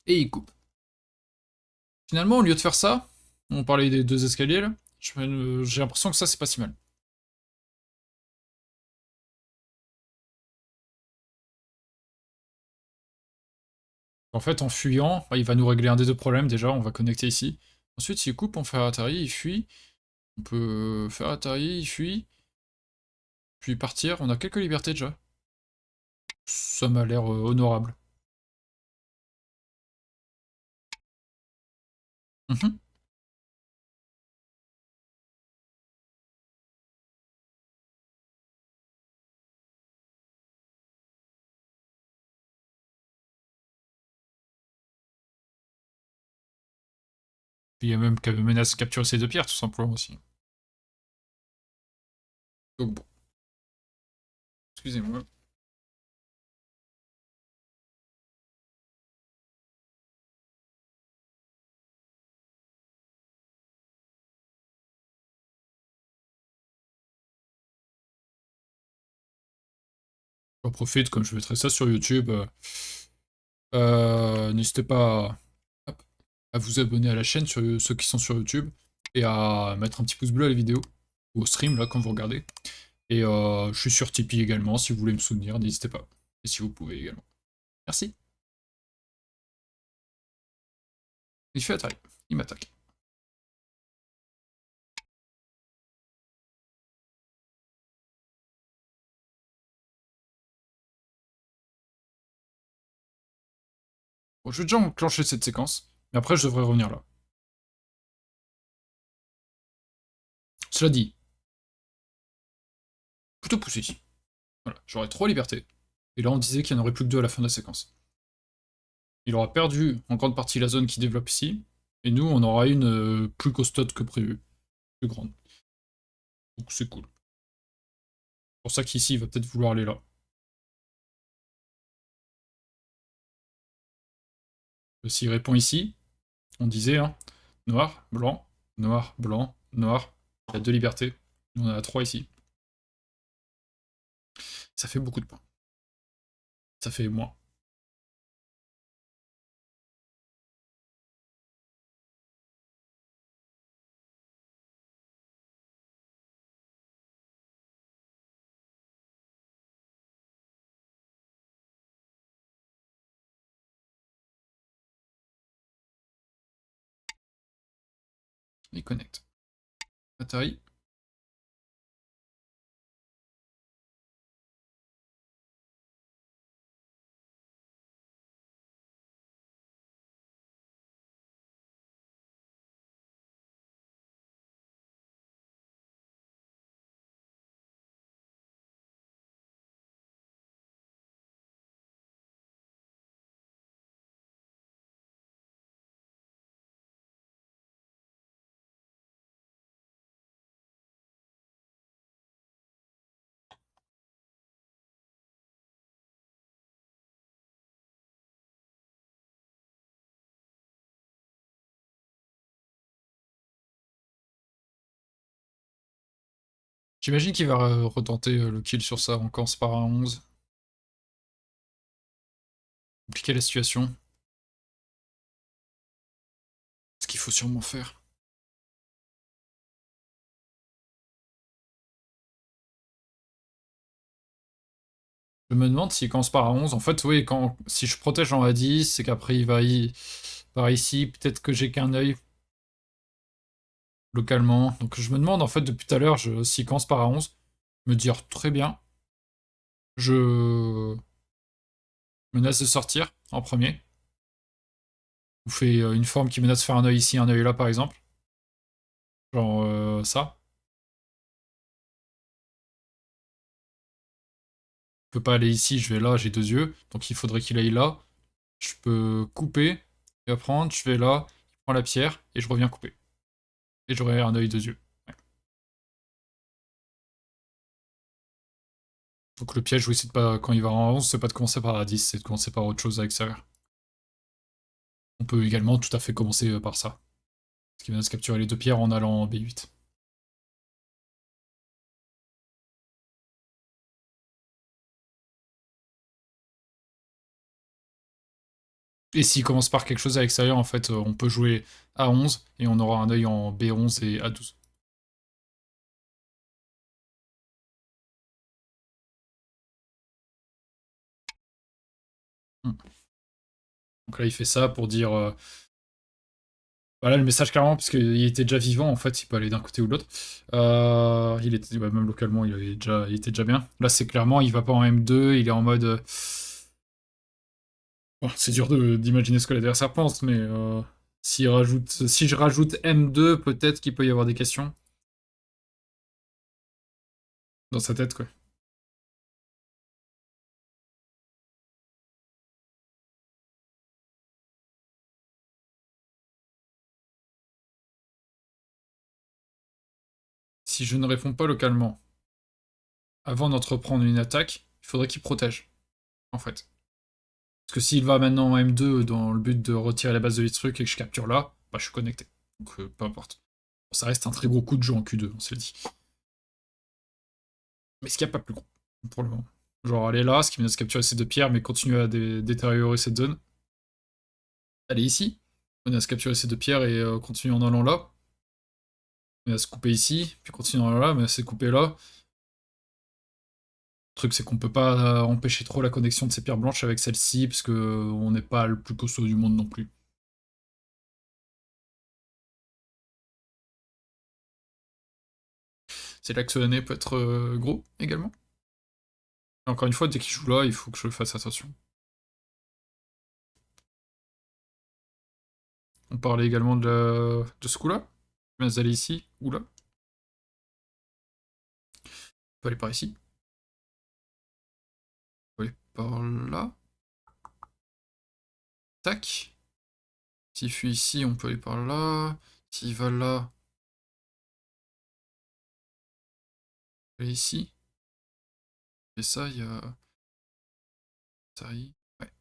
Et il coupe. Finalement, au lieu de faire ça, on parlait des deux escaliers là, j'ai l'impression que ça, c'est pas si mal. En fait, en fuyant, il va nous régler un des deux problèmes déjà, on va connecter ici. Ensuite, s'il coupe, on fait Atari, il fuit. On peut faire Atari, il fuit. Puis partir, on a quelques libertés déjà. Ça m'a l'air honorable. Mhm. Puis il y a même menace de capturer ces deux pierres, tout simplement aussi. Donc bon, excusez-moi. J'en profite, comme je mettrai ça sur YouTube. N'hésitez pas à vous abonner à la chaîne, sur ceux qui sont sur YouTube, et à mettre un petit pouce bleu à la vidéo, ou au stream, là, quand vous regardez. Et je suis sur Tipeee également, si vous voulez me soutenir, n'hésitez pas. Et si vous pouvez également. Merci. Il fait attaque. Il m'attaque. Bon, je vais déjà enclencher cette séquence, mais après je devrais revenir là. Cela dit, plutôt poussé ici. Voilà, j'aurais 3 libertés. Et là on disait qu'il n'y en aurait plus que 2 à la fin de la séquence. Il aura perdu en grande partie la zone qui développe ici, et nous on aura une plus costaude que prévu, plus grande. Donc c'est cool. C'est pour ça qu'ici il va peut-être vouloir aller là. S'il répond ici, on disait, hein, noir, blanc, noir, blanc, noir. Il y a 2 libertés. On en a 3 ici. Ça fait beaucoup de points. Ça fait moins. Il connecte. Atari. J'imagine qu'il va retenter le kill sur ça, on commence par un 11. Compliquer la situation. Ce qu'il faut sûrement faire. Je me demande s'il commence par un 11. En fait, oui, si je protège en A10, c'est qu'après il va par ici. Peut-être que j'ai qu'un œil localement. Donc je me demande, en fait, depuis tout à l'heure, s'il commence par un 11, me dire très bien. Je menace de sortir en premier. Vous faites une forme qui menace de faire un œil ici, un œil là, par exemple. Genre ça. Je peux pas aller ici, je vais là, j'ai 2 yeux. Donc il faudrait qu'il aille là. Je peux couper, il va prendre, je vais là, il prend la pierre, et je reviens couper. Et j'aurai un œil, 2 yeux. Ouais. Donc le piège, oui, c'est de pas, quand il va en 11, c'est pas de commencer par la 10, c'est de commencer par autre chose à l'extérieur. On peut également tout à fait commencer par ça. Ce qui va se capturer les 2 pierres en allant en B8. Et s'il commence par quelque chose à l'extérieur, en fait, on peut jouer à 11 et on aura un œil en B11 et A12. Hmm. Donc là, il fait ça pour dire... Voilà le message clairement, parce qu'il était déjà vivant, en fait, il peut aller d'un côté ou de l'autre. Il était, bah, même localement, il était déjà bien. Là, c'est clairement, il va pas en M2, il est en mode... Bon, c'est dur d'imaginer ce que l'adversaire pense, mais si je rajoute M2, peut-être qu'il peut y avoir des questions dans sa tête, quoi. Si je ne réponds pas localement avant d'entreprendre une attaque, il faudrait qu'il protège, en fait. Parce que s'il va maintenant en M2 dans le but de retirer la base de truc et que je capture là, bah je suis connecté. Donc peu importe. Bon, ça reste un très gros coup de jeu en Q2, on se le dit. Mais ce qu'il n'y a pas plus gros, pour le moment. Genre aller là, ce qui menace de capturer ces deux pierres, mais continuer à détériorer cette zone. Aller ici, menace de capturer ces deux pierres et continuer en allant là. Menace de couper ici, puis continuer en allant là, menace de couper là. Le truc, c'est qu'on peut pas empêcher trop la connexion de ces pierres blanches avec celle-ci, parce que on n'est pas le plus costaud du monde non plus. C'est là que ce nez peut être gros également. Et encore une fois, dès qu'il joue là, il faut que je fasse attention. On parlait également de ce coup-là. Mais aller ici ou là. On peut aller par ici. On peut aller par là. Tac. S'il fuit ici, on peut aller par là. S'il va là, on peut aller ici. Et ça, il y a... Ça y... Ouais.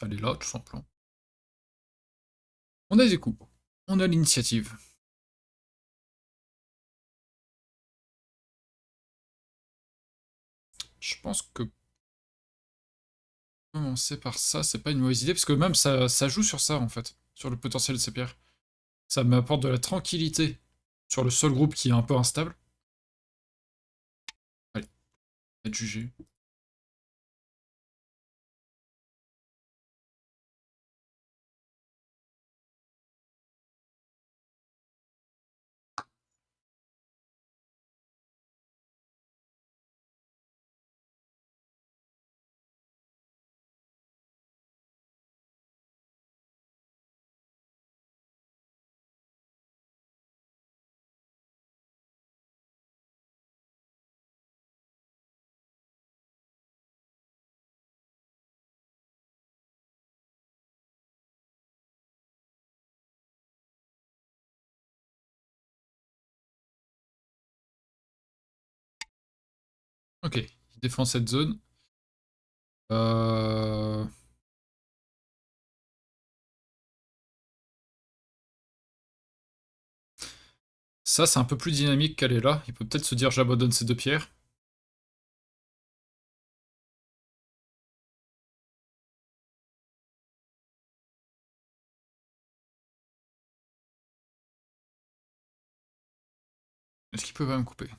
Aller là, tout simplement. On a des coups. On a l'initiative. Je pense que commencer par ça, c'est pas une mauvaise idée, parce que même ça joue sur ça, en fait. Sur le potentiel de ces pierres. Ça m'apporte de la tranquillité sur le seul groupe qui est un peu instable. Allez, être jugé. Ok, il défend cette zone. Euh... Ça, c'est un peu plus dynamique qu'elle est là. Il peut peut-être se dire j'abandonne ces deux pierres. Est-ce qu'il peut pas me couper?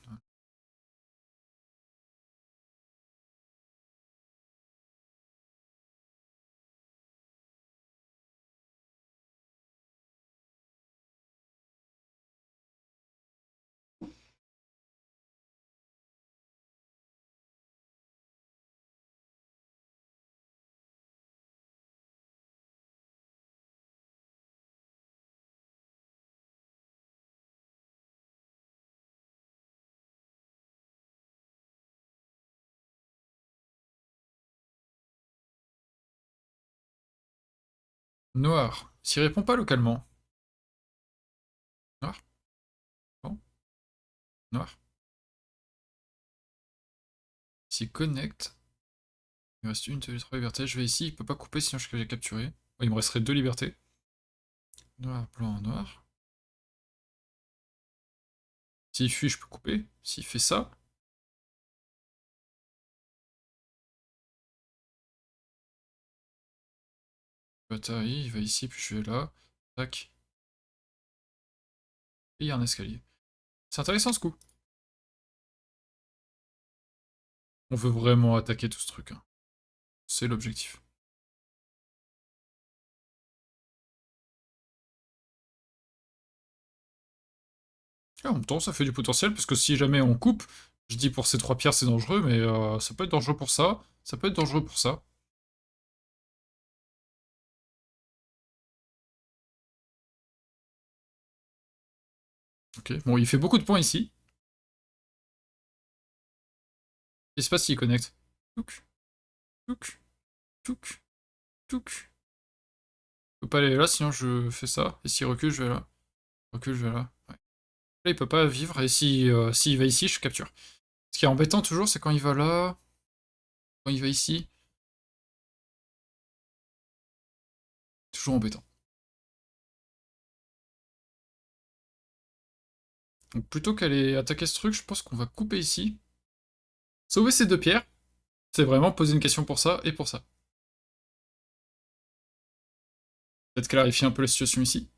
Noir. S'il répond pas localement. Noir. Bon. Noir. S'il connecte. Il me reste une, deux, trois libertés. Je vais ici. Il peut pas couper sinon je vais capturer. Oh, il me resterait deux libertés. Noir, blanc, noir. S'il fuit, je peux couper. S'il fait ça. Atari, il va ici, puis je vais là. Tac. Et il y a un escalier. C'est intéressant ce coup. On veut vraiment attaquer tout ce truc, hein. C'est l'objectif. Et en même temps, ça fait du potentiel, parce que si jamais on coupe, je dis pour ces 3 pierres c'est dangereux, mais ça peut être dangereux pour ça peut être dangereux pour ça. Ok, bon, il fait beaucoup de points ici. Qu'est-ce qui se passe s'il connecte? Touk, touk, touk, touk. Je peux pas aller là, sinon je fais ça. Et s'il recule, je vais là. Recule, je vais là. Ouais. Là, il peut pas vivre, et si, s'il va ici, je capture. Ce qui est embêtant toujours, c'est quand il va là, quand il va ici. Toujours embêtant. Donc plutôt qu'aller attaquer ce truc, je pense qu'on va couper ici. Sauver ces 2 pierres. C'est vraiment poser une question pour ça et pour ça. Peut-être clarifier un peu la situation ici.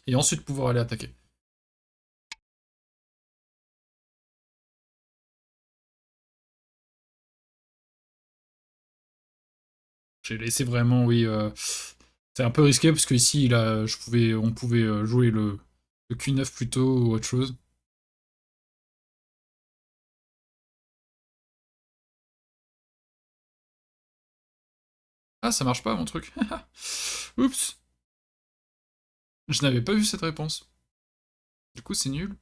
Et ensuite pouvoir aller attaquer. J'ai laissé vraiment, oui. C'est un peu risqué parce que ici, on pouvait jouer le Q9 plutôt ou autre chose. Ah, ça marche pas mon truc. Oups. Je n'avais pas vu cette réponse. Du coup, c'est nul.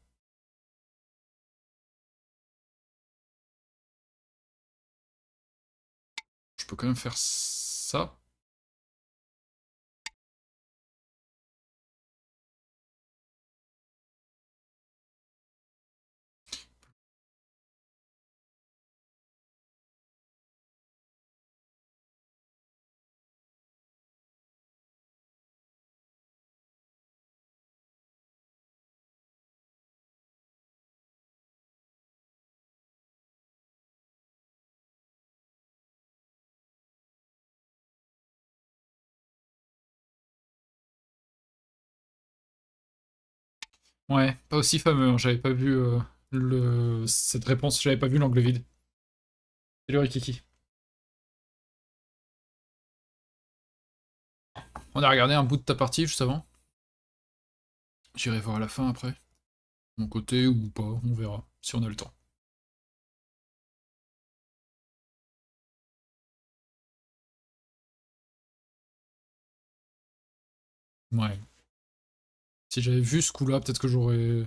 Je peux quand même faire ça. Ouais, pas aussi fameux, hein. J'avais pas vu cette réponse, j'avais pas vu l'angle vide. Salut Rikiki. On a regardé un bout de ta partie juste avant. J'irai voir à la fin après. Mon côté ou pas, on verra, si on a le temps. Ouais. Si j'avais vu ce coup-là, peut-être que j'aurais...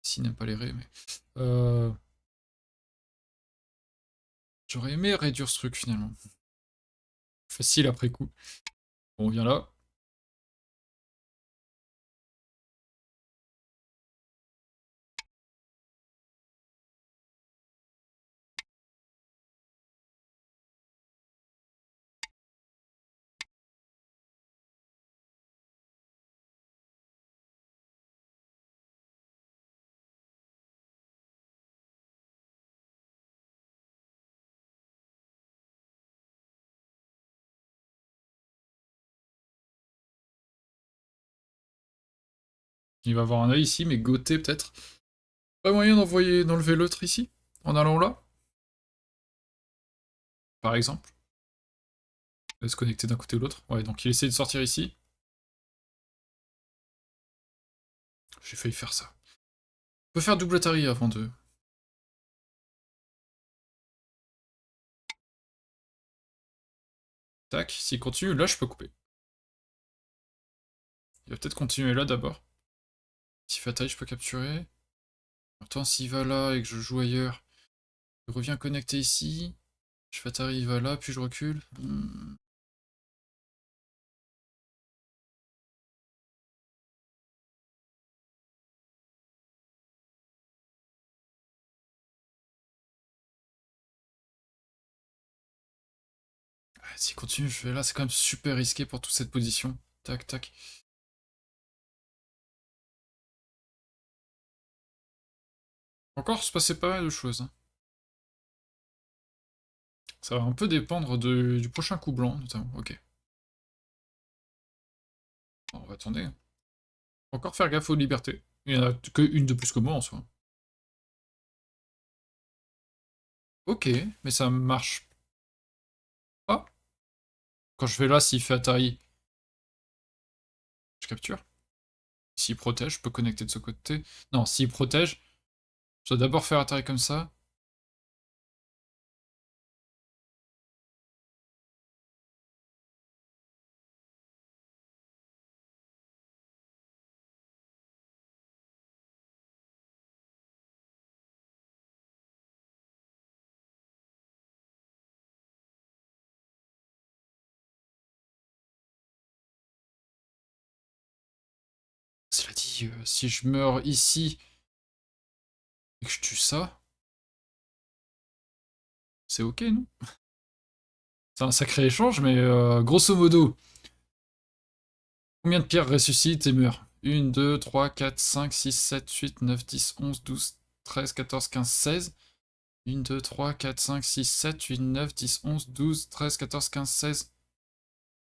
S'il n'aime pas les raies, mais... J'aurais aimé réduire ce truc, finalement. Facile après coup. Bon, on vient là. Il va avoir un œil ici, mais Gauthier peut-être. Pas moyen d'enlever l'autre ici? En allant là? Par exemple. Il va se connecter d'un côté ou l'autre. Ouais, donc il essaie de sortir ici. J'ai failli faire ça. On peut faire double Atari avant de... Tac, s'il continue, là je peux couper. Il va peut-être continuer là d'abord. S'il fait Atari, je peux capturer. Attends, s'il va là et que je joue ailleurs, je reviens connecter ici. Je fais Atari, il va là, puis je recule. S'il continue, je vais là, c'est quand même super risqué pour toute cette position. Tac, tac. Encore se passer pas mal de choses, hein. Ça va un peu dépendre du prochain coup blanc, notamment. Ok. Bon, on va attendre. Encore faire gaffe aux libertés. Il n'y en a que une de plus que moi en soi. Ok, mais ça marche pas. Quand je vais là, s'il fait Atari, je capture. S'il protège, je peux connecter de ce côté. Non, s'il protège, je dois d'abord faire atterrir comme ça. Cela dit, si je meurs ici et que je tue ça, c'est ok, non? C'est un sacré échange, mais grosso modo, combien de pierres ressuscitent et meurent? 1, 2, 3, 4, 5, 6, 7, 8, 9, 10, 11, 12, 13, 14, 15, 16. 1, 2, 3, 4, 5, 6, 7, 8, 9, 10, 11, 12, 13, 14, 15, 16.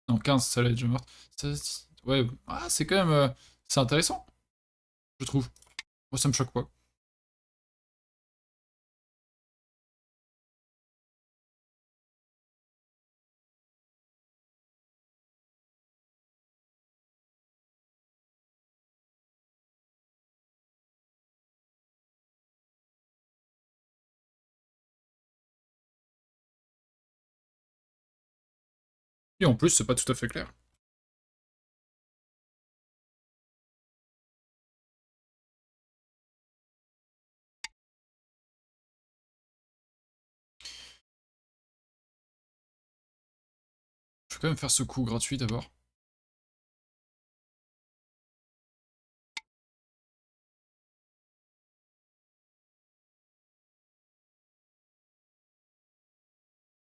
Non, 15, ça l'est déjà morte. 16, ouais, ah, c'est quand même... c'est intéressant, je trouve. Moi, ça me choque pas. Et en plus, c'est pas tout à fait clair. Je vais quand même faire ce coup gratuit d'abord.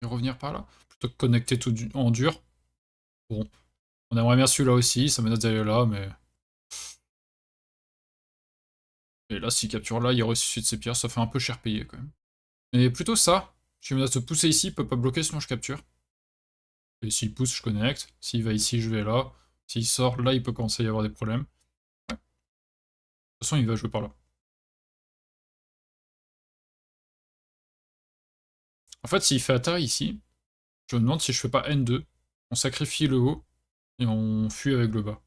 Et revenir par là. Plutôt que connecter tout en dur. Bon, on aimerait bien celui-là aussi, ça menace d'aller là, mais... Et là, s'il capture là, il ressuscite ses pierres, ça fait un peu cher payé quand même. Mais plutôt ça. Je menace de pousser ici, il peut pas bloquer, sinon je capture. Et s'il pousse, je connecte. S'il va ici, je vais là. S'il sort, là, il peut commencer à y avoir des problèmes. Ouais. De toute façon, il va jouer par là. En fait, s'il fait Atari ici, je me demande si je fais pas N2. On sacrifie le haut, et on fuit avec le bas.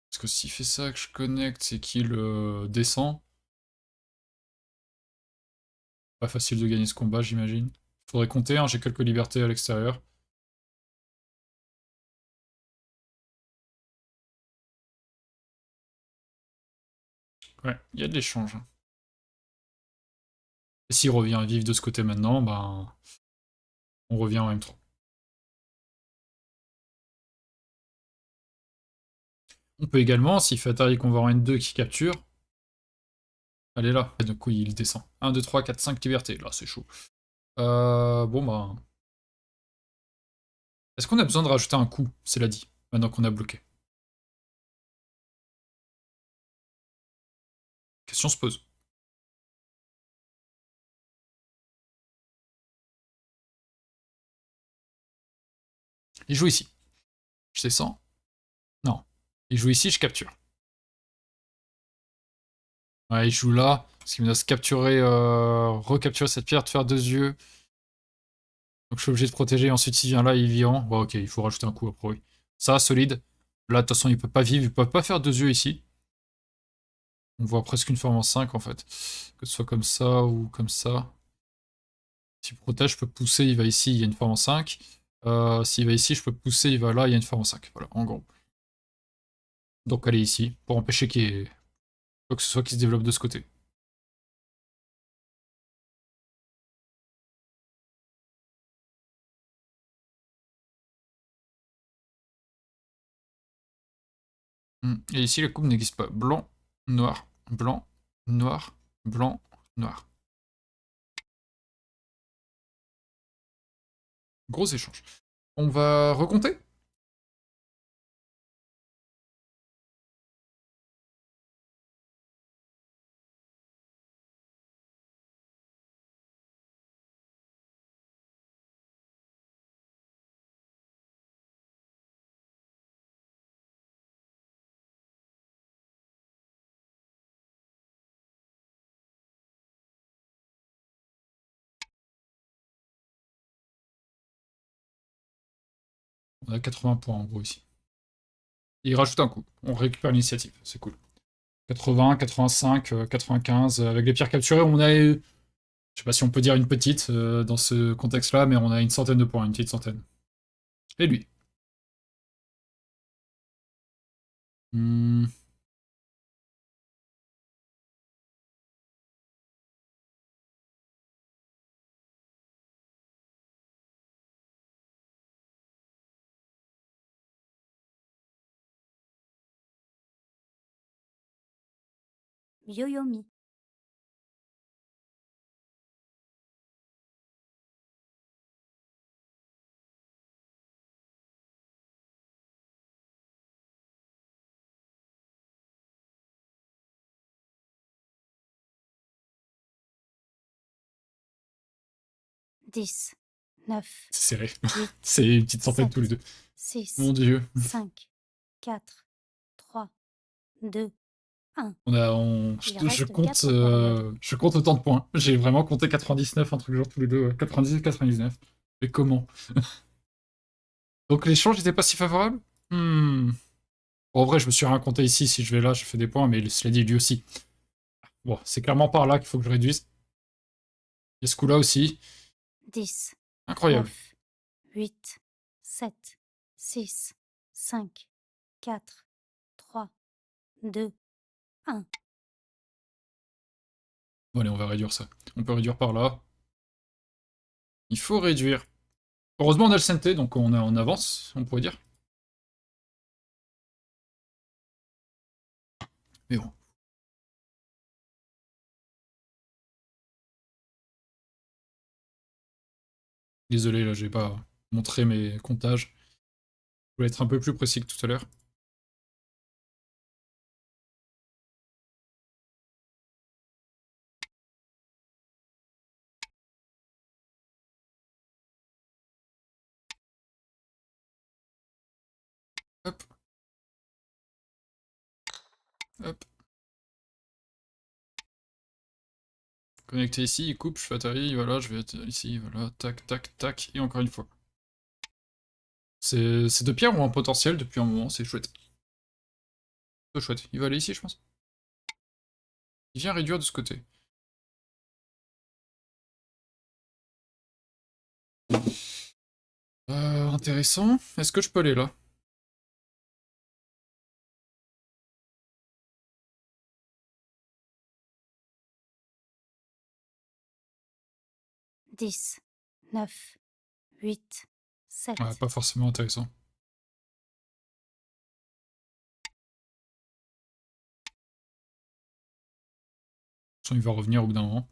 Parce que s'il fait ça, que je connecte et qu'il descend, pas facile de gagner ce combat, j'imagine. Faudrait compter, hein, j'ai quelques libertés à l'extérieur. Ouais, il y a de l'échange. Et s'il revient vivre de ce côté maintenant, ben, on revient en M3. On peut également, s'il fait Atari qu'on va en N2 qui capture, allez là. Et du coup, il descend. 1, 2, 3, 4, 5 libertés. Là, c'est chaud. Bon, bah... Est-ce qu'on a besoin de rajouter un coup, cela dit, maintenant qu'on a bloqué? Question se pose. Il joue ici. Je descends. Non. Il joue ici, je capture. Ouais, il joue là, parce qu'il me laisse capturer, recapturer cette pierre, de faire deux yeux. Donc je suis obligé de protéger, ensuite il vient là, il vient. Bon ok, il faut rajouter un coup après, oui. Ça, solide. Là, de toute façon, il peut pas vivre, il peut pas faire deux yeux ici. On voit presque une forme en 5 en fait. Que ce soit comme ça ou comme ça. S'il protège, je peux pousser, il va ici, il y a une forme en 5. S'il va ici, je peux pousser, il va là, il y a une forme en 5. Voilà, en gros. Donc aller ici, pour empêcher qu'il y ait quoi que ce soit qui se développe de ce côté. Et ici, la coupe n'existe pas. Blanc, noir, blanc, noir, blanc, noir. Gros échange. On va recompter. On a 80 points en gros ici. Et il rajoute un coup. On récupère l'initiative. C'est cool. 80, 85, 95. Avec les pierres capturées, on a... Je sais pas si on peut dire une petite dans ce contexte-là, mais on a une centaine de points, une petite centaine. Et lui. Yoyomi. Dix, 9, C'est serré. 8, C'est une petite centaine 7, tous les deux. 6, Mon dieu. 5, 4, 3, 2, 1. Je compte autant de points. J'ai vraiment compté 99, un truc genre tous les deux. 90 99. Mais comment? Donc l'échange n'était pas si favorable. Bon, en vrai, je me suis rien compté ici. Si je vais là, je fais des points, mais cela dit, lui aussi. Bon, c'est clairement par là qu'il faut que je réduise. Il y a ce coup-là aussi. 10, Incroyable. 9, 8, 7, 6, 5, 4, 3, 2, 1. Bon, allez, on va réduire ça. On peut réduire par là. Il faut réduire. Heureusement, on a le CNT, donc on avance, on pourrait dire. Mais bon. Désolé, là, j'ai pas montré mes comptages. Je voulais être un peu plus précis que tout à l'heure. Hop. Hop. Connecté ici, il coupe, je fais atterrir, voilà, je vais être ici, voilà, tac, tac, tac, et encore une fois. Ces deux pierres ont un potentiel depuis un moment, c'est chouette. C'est chouette. Il va aller ici, je pense. Il vient réduire de ce côté. Intéressant. Est-ce que je peux aller là? 10, 9, 8, 7. Ouais, pas forcément intéressant. Il va revenir au bout d'un moment.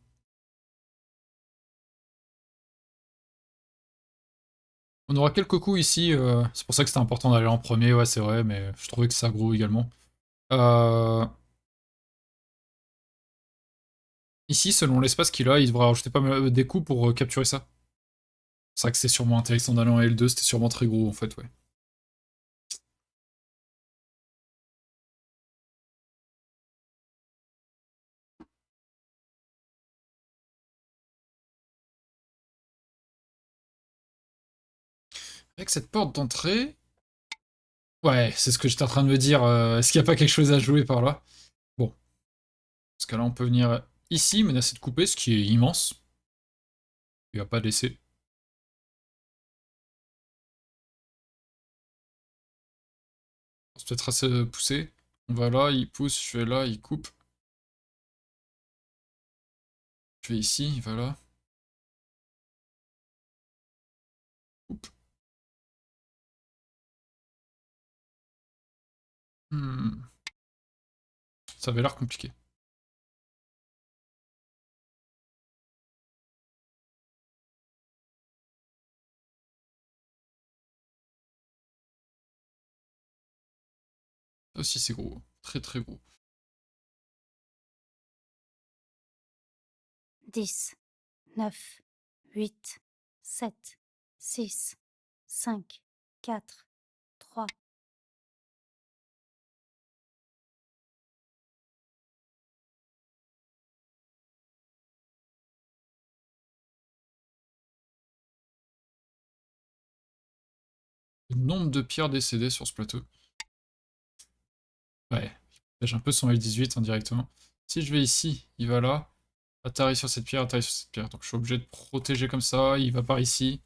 On aura quelques coups ici, c'est pour ça que c'était important d'aller en premier, ouais c'est vrai, mais je trouvais que ça gros également. Ici, selon l'espace qu'il a, il devrait rajouter pas mal des coups pour capturer ça. C'est vrai que c'est sûrement intéressant d'aller en L2, c'était sûrement très gros en fait, ouais. Avec cette porte d'entrée... Ouais, c'est ce que j'étais en train de me dire, est-ce qu'il n'y a pas quelque chose à jouer par là? Bon. Parce que là, on peut venir ici, menacer de couper, ce qui est immense. Il va pas laisser. C'est peut-être assez poussé. On va là, il pousse, je vais là, il coupe. Je vais ici, il va là. Coupe. Ça avait l'air compliqué. Ça aussi, c'est gros. Très très gros. 10, 9, 8, 7, 6, 5, 4, 3. nombre de pierres décédées sur ce plateau. Ouais, il protège un peu son L18 indirectement. Si je vais ici, il va là. Atterrit sur cette pierre, atterrit sur cette pierre. Donc je suis obligé de protéger comme ça, il va par ici.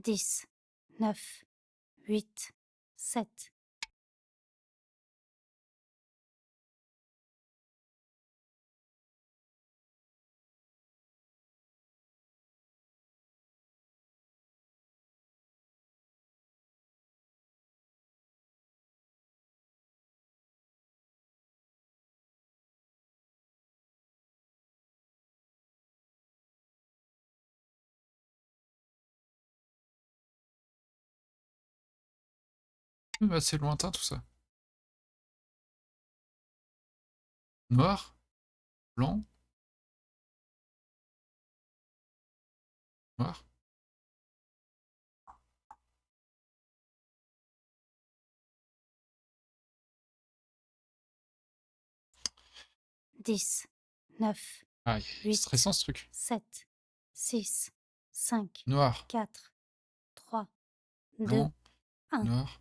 Dix, 9, 8, 7, C'est lointain tout ça. Noir, blanc, noir. 10, 9, Ah, il est 8, stressant ce truc. 7, 6, 5, Noir, 4, 3, 2, blanc, 1. noir.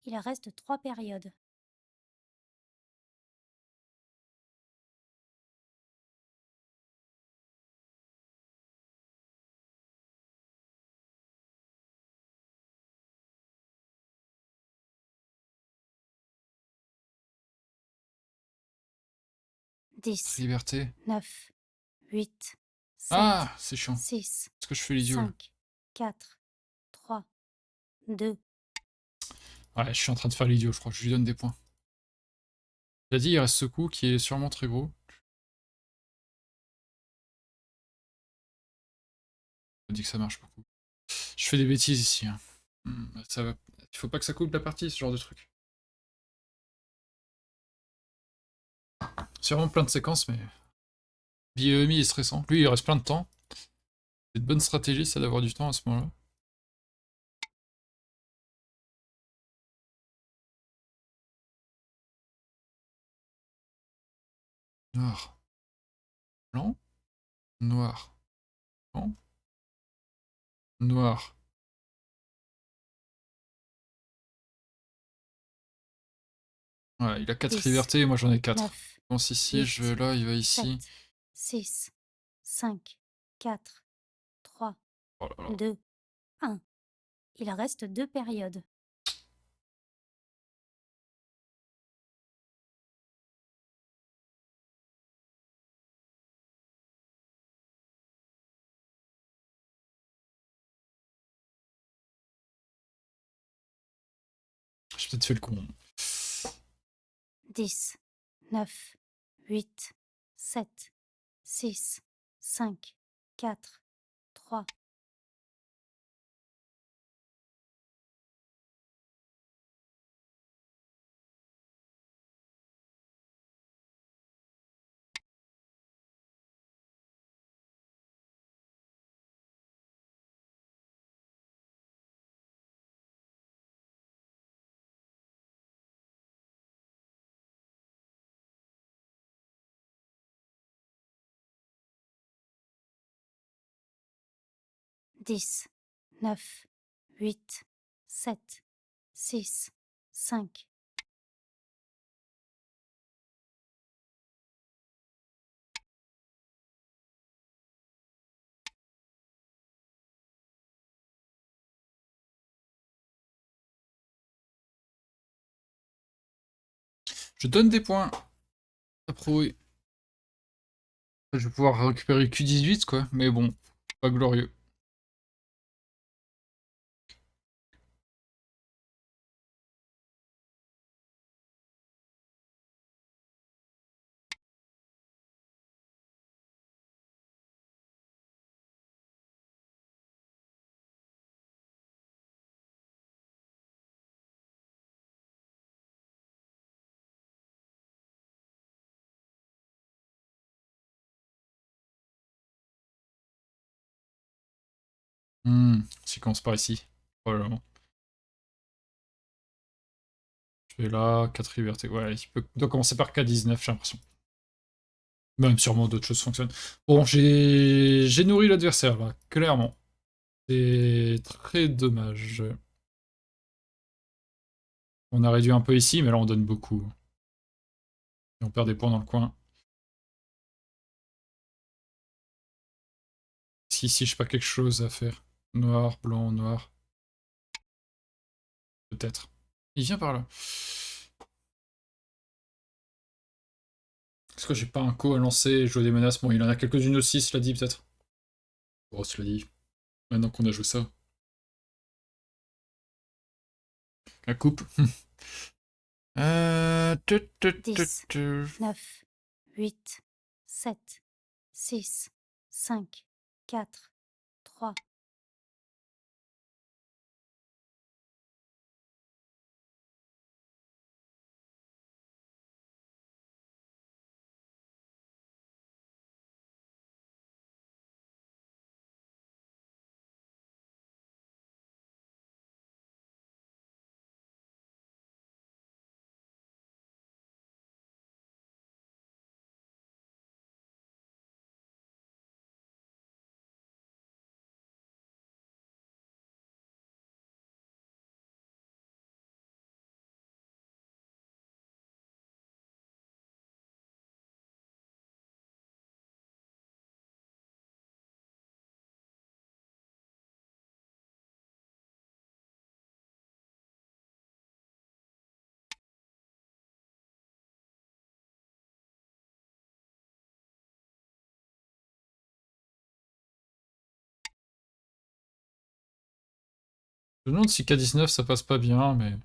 Il reste 3 périodes. Dix, Liberté. 9, 8, 7, Ah, c'est chiant. 6, Est-ce que je fais l'idiot là? 5, 4, 3, 2. Ouais, je suis en train de faire l'idiot, je crois. Je lui donne des points. Il a dit, il reste ce coup qui est sûrement très gros. Je me dis que ça marche beaucoup. Je fais des bêtises ici. Hein. Ça va... Il faut pas que ça coupe la partie, ce genre de truc. C'est vraiment plein de séquences, mais... BEMI est stressant. Lui, il reste plein de temps. C'est de bonne stratégie, ça, d'avoir du temps à ce moment-là. Noir. Blanc. Noir. Blanc. Noir. Ouais, il a 4 10, libertés et moi j'en ai 4. 9, Je pense ici, 8, je vais là, il va ici. 7, 6, 5, 4, 3, Oh là là. 2, 1. Il reste 2 périodes. J'ai peut-être fait le con. 10, 9, 8, 7, 6, 5, 4, 3, 10, 9, 8, 7, 6, 5. Je donne des points. Approuvé. Je vais pouvoir récupérer Q18, quoi. Mais bon, pas glorieux. S'il commence par ici. Probablement. Je vais là, 4 libertés. Ouais, il doit commencer par K19, j'ai l'impression. Même sûrement d'autres choses fonctionnent. Bon, j'ai nourri l'adversaire, là, clairement. C'est très dommage. On a réduit un peu ici, mais là on donne beaucoup. Et on perd des points dans le coin. Si ici, j'ai pas quelque chose à faire. Noir, blanc, noir. Peut-être. Il vient par là. Est-ce que j'ai pas un co à lancer et jouer des menaces? Bon, il en a quelques-unes aussi, cela dit, peut-être. Oh, cela dit. Maintenant qu'on a joué ça. La coupe. 10, 9, 8, 7, 6, 5, 4, 3. Je me demande si K19 ça passe pas bien, mais.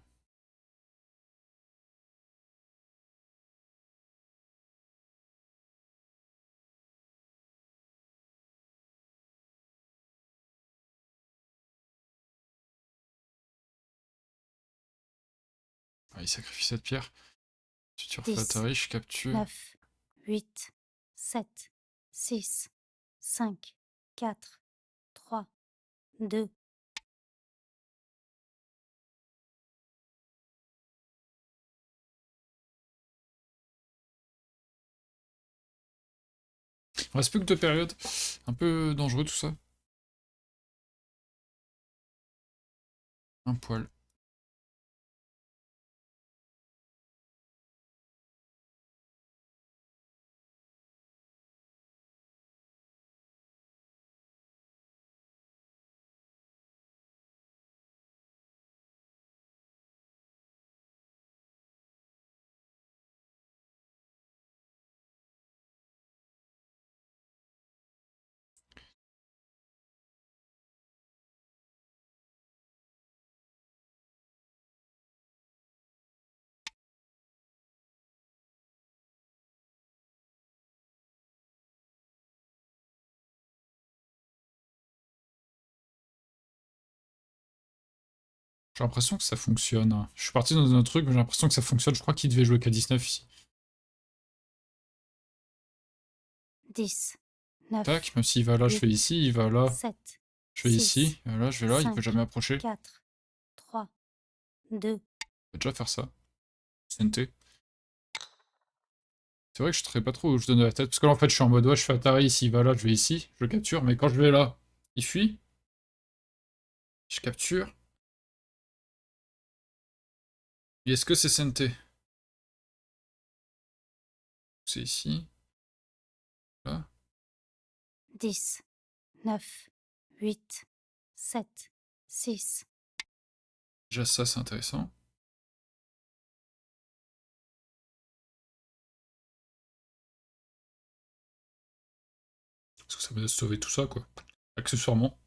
Ah, il sacrifie cette pierre. Si tu refais 10, Atari, je capture. 9, 8, 7, 6, 5, 4, 3, 2. Il reste plus que 2 périodes. Un peu dangereux tout ça. Un poil. J'ai l'impression que ça fonctionne. Je suis parti dans un autre truc, mais j'ai l'impression que ça fonctionne. Je crois qu'il devait jouer K19 ici. 10, 9, Tac, même s'il va là, je vais ici, il va là, 7, je vais 6, ici, et là, je vais là, il peut 5, jamais approcher. 4, 3, 2. On peut déjà faire ça. CNT. C'est vrai que je ne saurais pas trop où je donne la tête, parce que là, en fait, je suis en mode, ouais, je fais Atari, ici, il va là, je vais ici, je le capture, mais quand je vais là, il fuit, je capture. Et est-ce que c'est CNT? C'est ici, là. 10, 9, 8, 7, 6. Déjà ça, c'est intéressant. Parce que ça me laisse sauver tout ça, quoi. Accessoirement.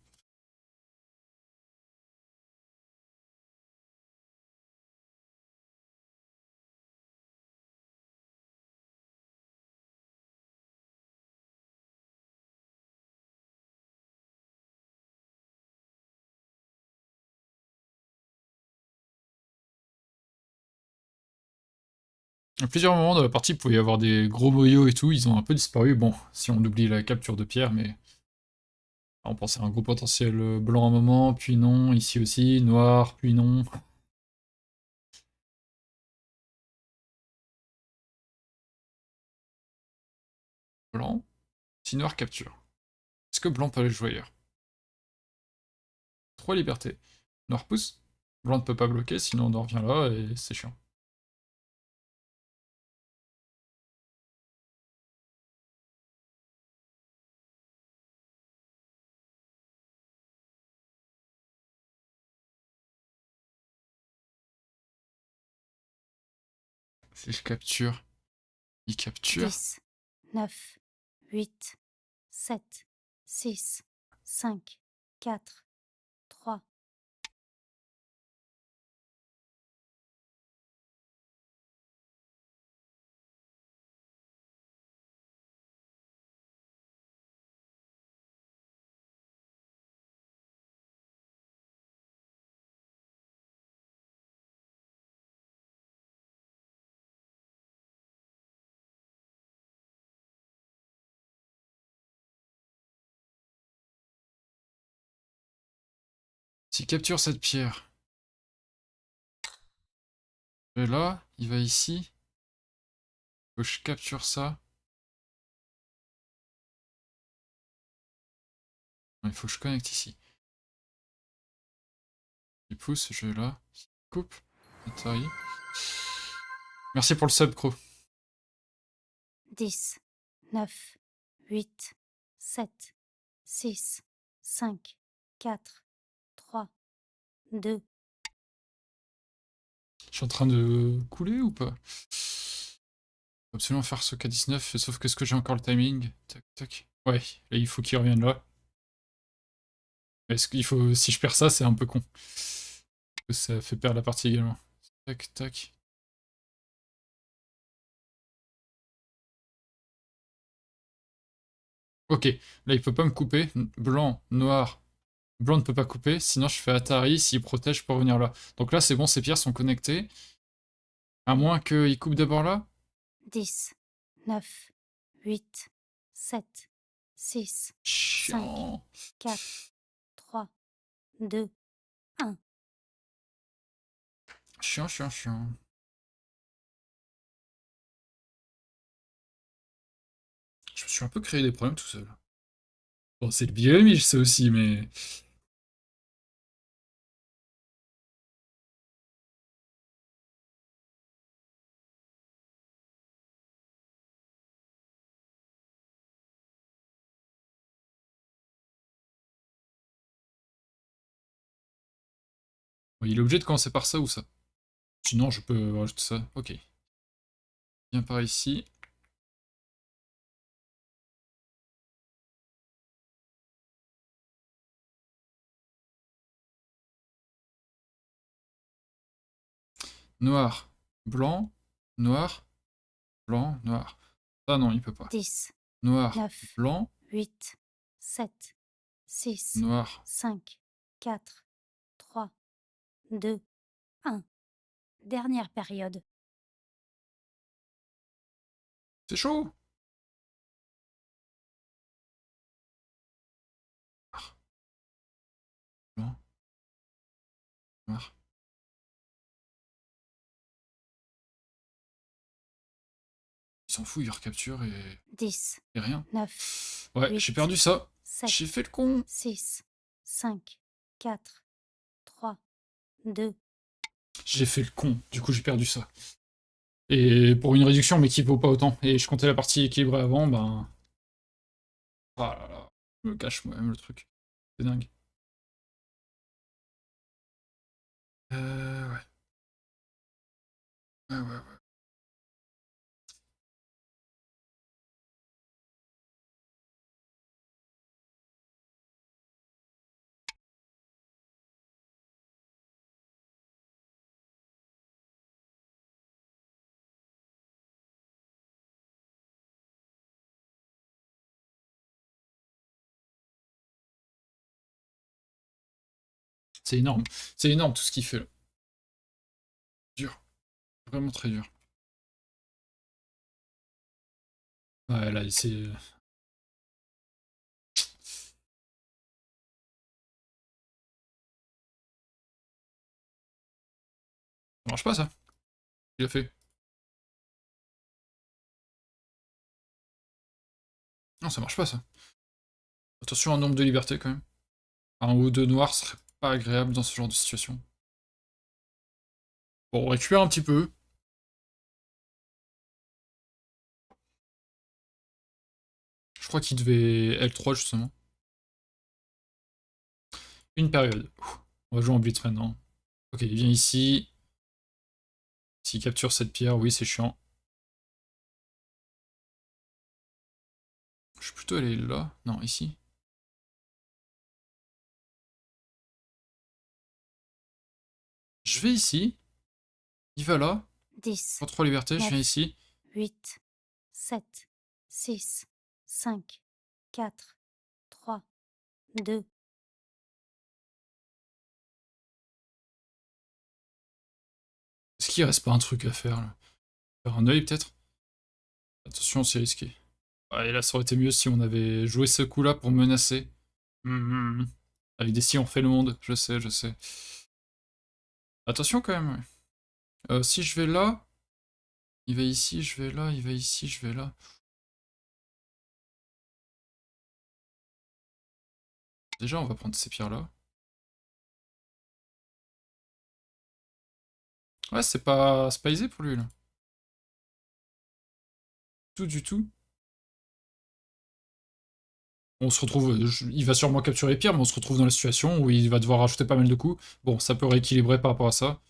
À plusieurs moments dans la partie, il pouvait y avoir des gros boyaux et tout, ils ont un peu disparu. Bon, si on oublie la capture de pierre, mais On pensait à un gros potentiel blanc à un moment, puis non, ici aussi, noir, puis non. Blanc, si noir capture. Est-ce que blanc peut aller jouer ailleurs? 3 libertés. Noir pousse, blanc ne peut pas bloquer, sinon on en revient là et c'est chiant. Si je capture, il capture. 10, 9, 8, 7, 6, 5, 4, 3. S'il capture cette pierre, je vais là, il va ici. Faut que je capture ça. Il faut que je connecte ici. Il pousse, je vais là. Coupe. Atari. Merci pour le sub, Cro. 10, 9, 8, 7, 6, 5, 4, 3, 2. Je suis en train de couler ou pas? Faut absolument faire ce K19, sauf que est-ce que j'ai encore le timing? Tac, tac. Ouais, là il faut qu'il revienne là. Est-ce qu'il faut... Si je perds ça, c'est un peu con. Ça fait perdre la partie également. Tac, tac. Ok, là il peut pas me couper. Blanc, noir. Blanc ne peut pas couper, sinon je fais Atari, s'il protège pour revenir là. Donc là c'est bon, ces pierres sont connectées. À moins qu'il coupe d'abord là. 10, 9, 8, 7, 6, 5, Chiant. 4, 3, 2, 1. Chiant, chiant, chiant. Je me suis un peu créé des problèmes tout seul. Bon, c'est le BMI, je sais aussi, mais... Bon, il est obligé de commencer par ça ou ça. Sinon, je peux rajouter ça. Ok. Viens par ici. Noir, blanc, noir, blanc, noir. Ah non, il peut pas. 10, Noir, 9, blanc, 8, 7, 6, noir. 5, 4, 3, 2, 1. Dernière période. C'est chaud. Noir, blanc, noir. Il s'en fout, il recapture 10, et rien. 9, Ouais, j'ai 8, perdu ça. 7, J'ai fait le con. 6, 5, 4, 3, 2. J'ai fait le con. Du coup, j'ai perdu ça. Et pour une réduction, mais qui vaut pas autant. Et je comptais la partie équilibrée avant, ben... Ah là là. Je me cache moi-même le truc. C'est dingue. Ouais. Ouais, ouais, ouais. C'est énorme. C'est énorme tout ce qu'il fait là. Dur. Vraiment très dur. Ouais, là, c'est... Ça marche pas, ça. Il a fait. Non, ça marche pas, ça. Attention, un nombre de liberté, quand même. Un ou deux noirs serait pas agréable dans ce genre de situation. Bon, on récupère un petit peu. Je crois qu'il devait L3, justement. Une période. On va jouer en blitz maintenant. Ok, il vient ici. S'il capture cette pierre, oui, c'est chiant. Je suis plutôt allé là. Non, ici. Je vais ici. Il va là. 10, Pour 3 libertés, je viens 9, ici. 8, 7, 6, 5, 4, 3, 2. Est-ce qu'il reste pas un truc à faire, là? Faire un œil, peut-être? Attention, c'est risqué. Ouais, là, ça aurait été mieux si on avait joué ce coup-là pour menacer. Avec des si on fait le monde, je sais, je sais. Attention quand même, ouais. Si je vais là, il va ici, je vais là, il va ici, je vais là. Déjà, on va prendre ces pierres-là. Ouais, c'est pas easy pour lui, là. Tout du tout. On se retrouve, il va sûrement capturer les pierres, mais on se retrouve dans la situation où il va devoir rajouter pas mal de coups. Bon, ça peut rééquilibrer par rapport à ça.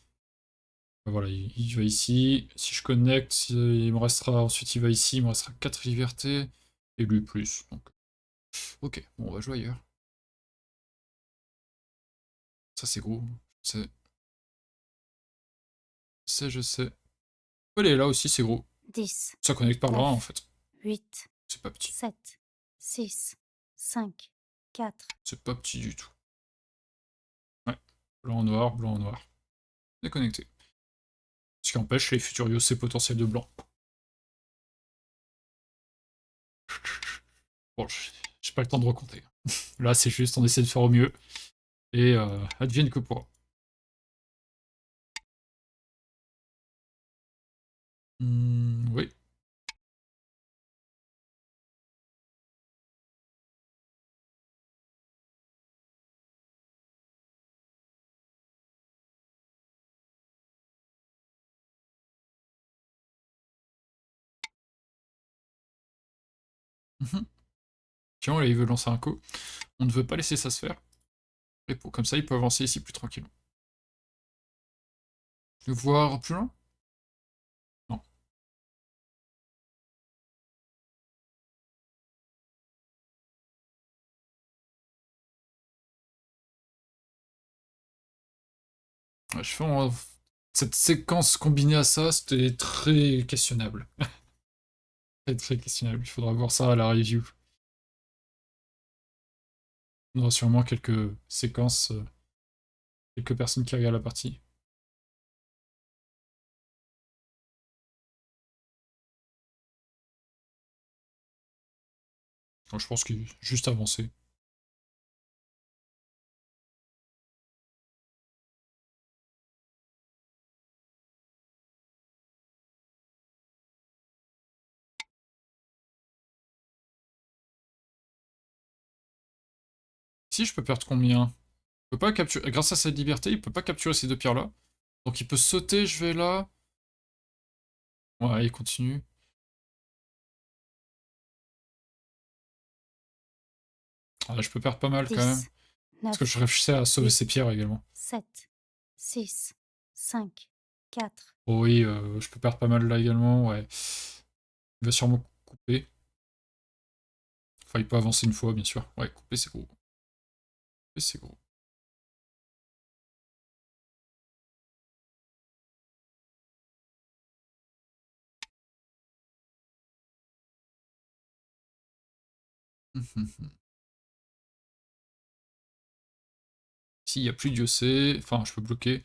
Voilà, il va ici. Si je connecte, il me restera. Ensuite, il va ici, il me restera 4 libertés. Et lui plus. Donc, ok, bon, on va jouer ailleurs. Ça, c'est gros. Je sais, je sais. Elle est là aussi, c'est gros. 10, Ça connecte par là, 9, en fait. 8, C'est pas petit. 7, 6, 5, 4. C'est pas petit du tout. Ouais. Blanc en noir, blanc en noir. Déconnecté. Ce qui empêche les Futurios ses potentiels de blanc. Bon, j'ai pas le temps de recompter. Là, c'est juste, on essaie de faire au mieux. Et advienne que pourra. Oui. Tiens, là, il veut lancer un coup. On ne veut pas laisser ça se faire. Et comme ça, il peut avancer ici plus tranquillement. Le voir plus loin? Non. Ouais, cette séquence combinée à ça, c'était très questionnable. Très très questionnable. Il faudra voir ça à la review. On aura sûrement quelques séquences, quelques personnes qui regardent la partie. Je pense qu'il juste avancer. Ici, je peux perdre combien? Je peux pas capturer. Grâce à cette liberté, il peut pas capturer ces deux pierres-là. Donc il peut sauter, je vais là. Ouais, il continue. Ah, je peux perdre pas mal quand même. 10, Parce que je 9, réfléchissais à sauver 8, ces pierres également. 7, 6, 5, 4. Oh oui, je peux perdre pas mal là également, ouais. Il va sûrement couper. Enfin, il peut avancer une fois, bien sûr. Ouais, couper, c'est gros. Couper, c'est gros. Ici, il n'y a plus d'IOC. Enfin, je peux bloquer.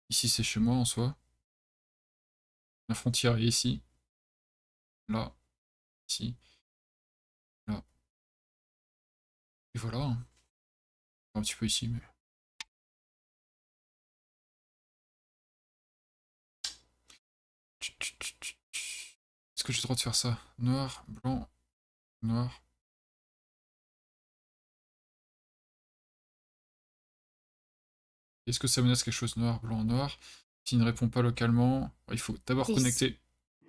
Ici, c'est chez moi, en soi. La frontière est ici. Là. Ici. Là. Et voilà, hein. Un petit peu ici, mais... Est-ce que j'ai le droit de faire ça? Noir, blanc, noir. Est-ce que ça menace quelque chose? Noir, blanc, noir. S'il ne répond pas localement, il faut d'abord 10, connecter.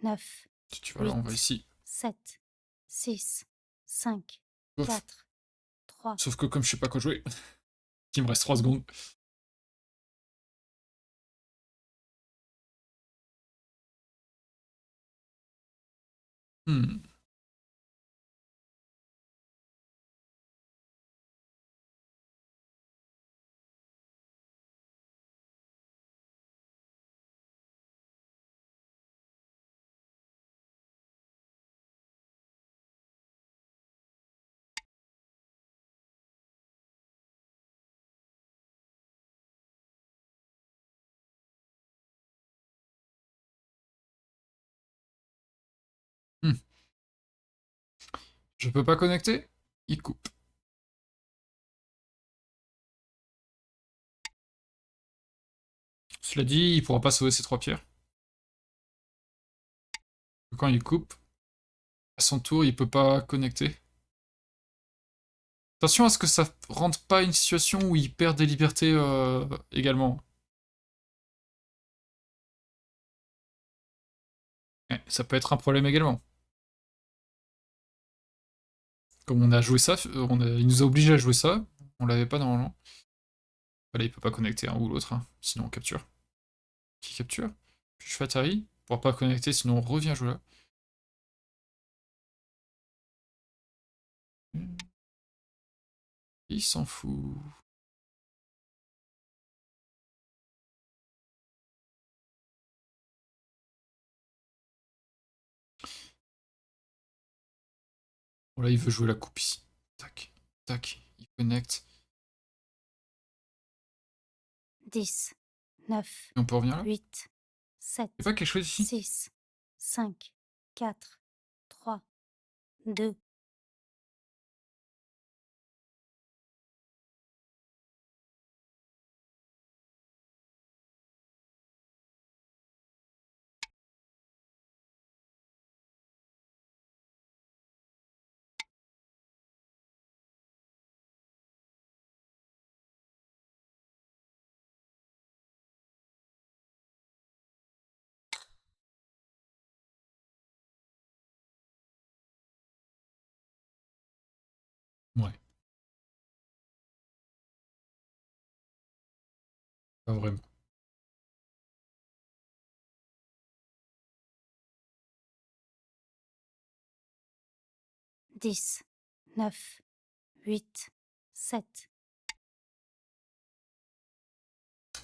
9, Si tu vas là, on va 8, ici. 7, 6, 5, Ouf. 4, 3. Sauf que comme je sais pas quoi jouer, il me reste 3 secondes. Hmm. Hmm. Je peux pas connecter? Il coupe. Cela dit, il pourra pas sauver ses 3 pierres. Quand il coupe, à son tour, il peut pas connecter. Attention à ce que ça rentre pas une situation où il perd des libertés également. Ouais, ça peut être un problème également. Comme on a joué ça, il nous a obligé à jouer ça, on l'avait pas normalement. Là, il peut pas connecter un ou l'autre, hein. Sinon on capture. Qui capture? Puis je fais atterri, il pourra pas connecter, sinon on revient jouer là. Il s'en fout. Bon là, il veut jouer la coupe ici. Tac, tac, il connecte. 10, 9, Et on peut revenir là? 8, 7, Y'a pas quelque chose ici? 6, 5, 4, 3, 2. Ouais. Pas vraiment. Dix, 9, 8, 7.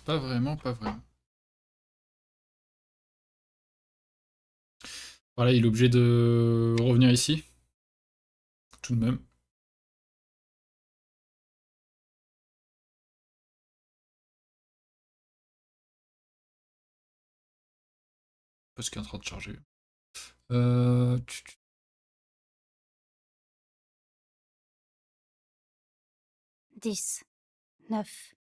Pas vraiment, pas vraiment. Voilà, il est obligé de revenir ici. Tout de même. Parce qu'il est en train de charger. 10, 9,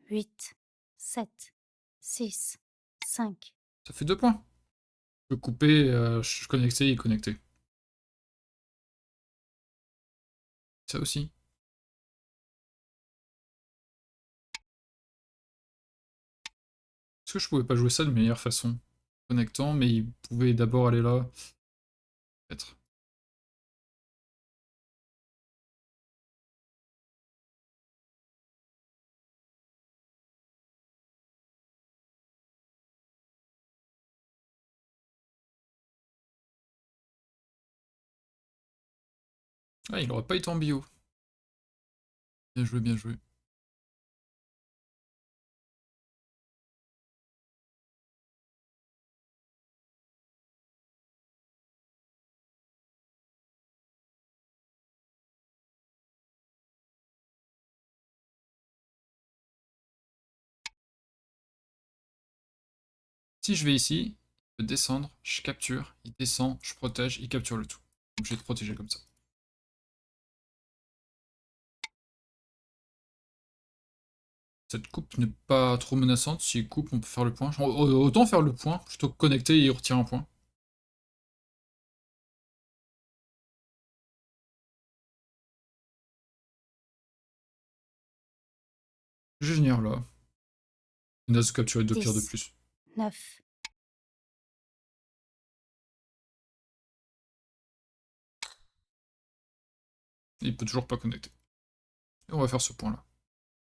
8, 7, 6, 5. Ça fait 2 points. Je peux couper, je connectais, il connectait. Ça aussi. Est-ce que je pouvais pas jouer ça de meilleure façon? Connectant, mais il pouvait d'abord aller là. Peut-être. Ah, il aurait pas été en bio. Bien joué, bien joué. Si je vais ici, il peut descendre, je capture, il descend, je protège, il capture le tout. Donc je vais te protéger comme ça. Cette coupe n'est pas trop menaçante. S'il coupe, on peut faire le point. Autant faire le point plutôt que connecter et retirer un point. Je vais venir là. Menace de capturer 2 pierres de 10, plus. 9, Et il peut toujours pas connecter. Et on va faire ce point là.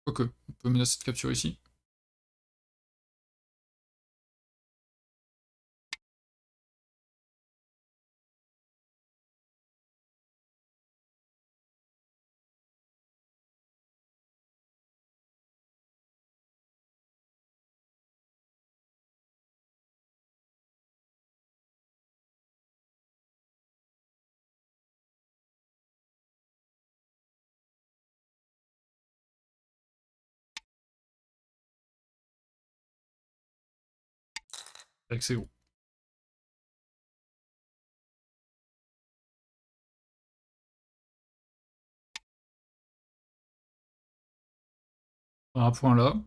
Quoique, on peut menacer de capture ici. Avec c'est gros. Un point là. De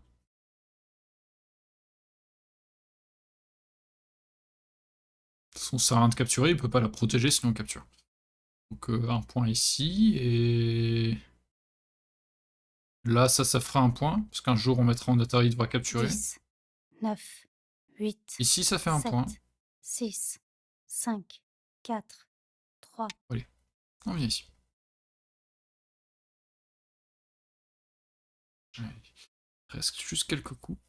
toute façon, ça sert à rien de capturer, il peut pas la protéger sinon on capture. Donc un point ici, et... Là, ça fera un point, parce qu'un jour on mettra en Atari, il devra capturer. 10, 9, 8, Ici, ça fait un 7, point. 6, 5, 4, 3. Allez, on vient ici. Allez. Il reste juste quelques coups. Je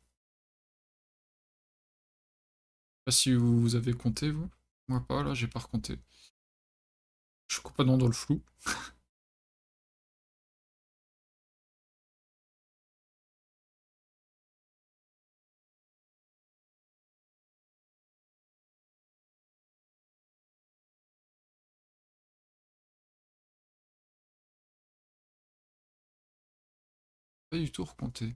sais pas si vous avez compté, vous. Moi pas, là, j'ai pas recompté. Je suis complètement dans le flou. Pas du tout recompté.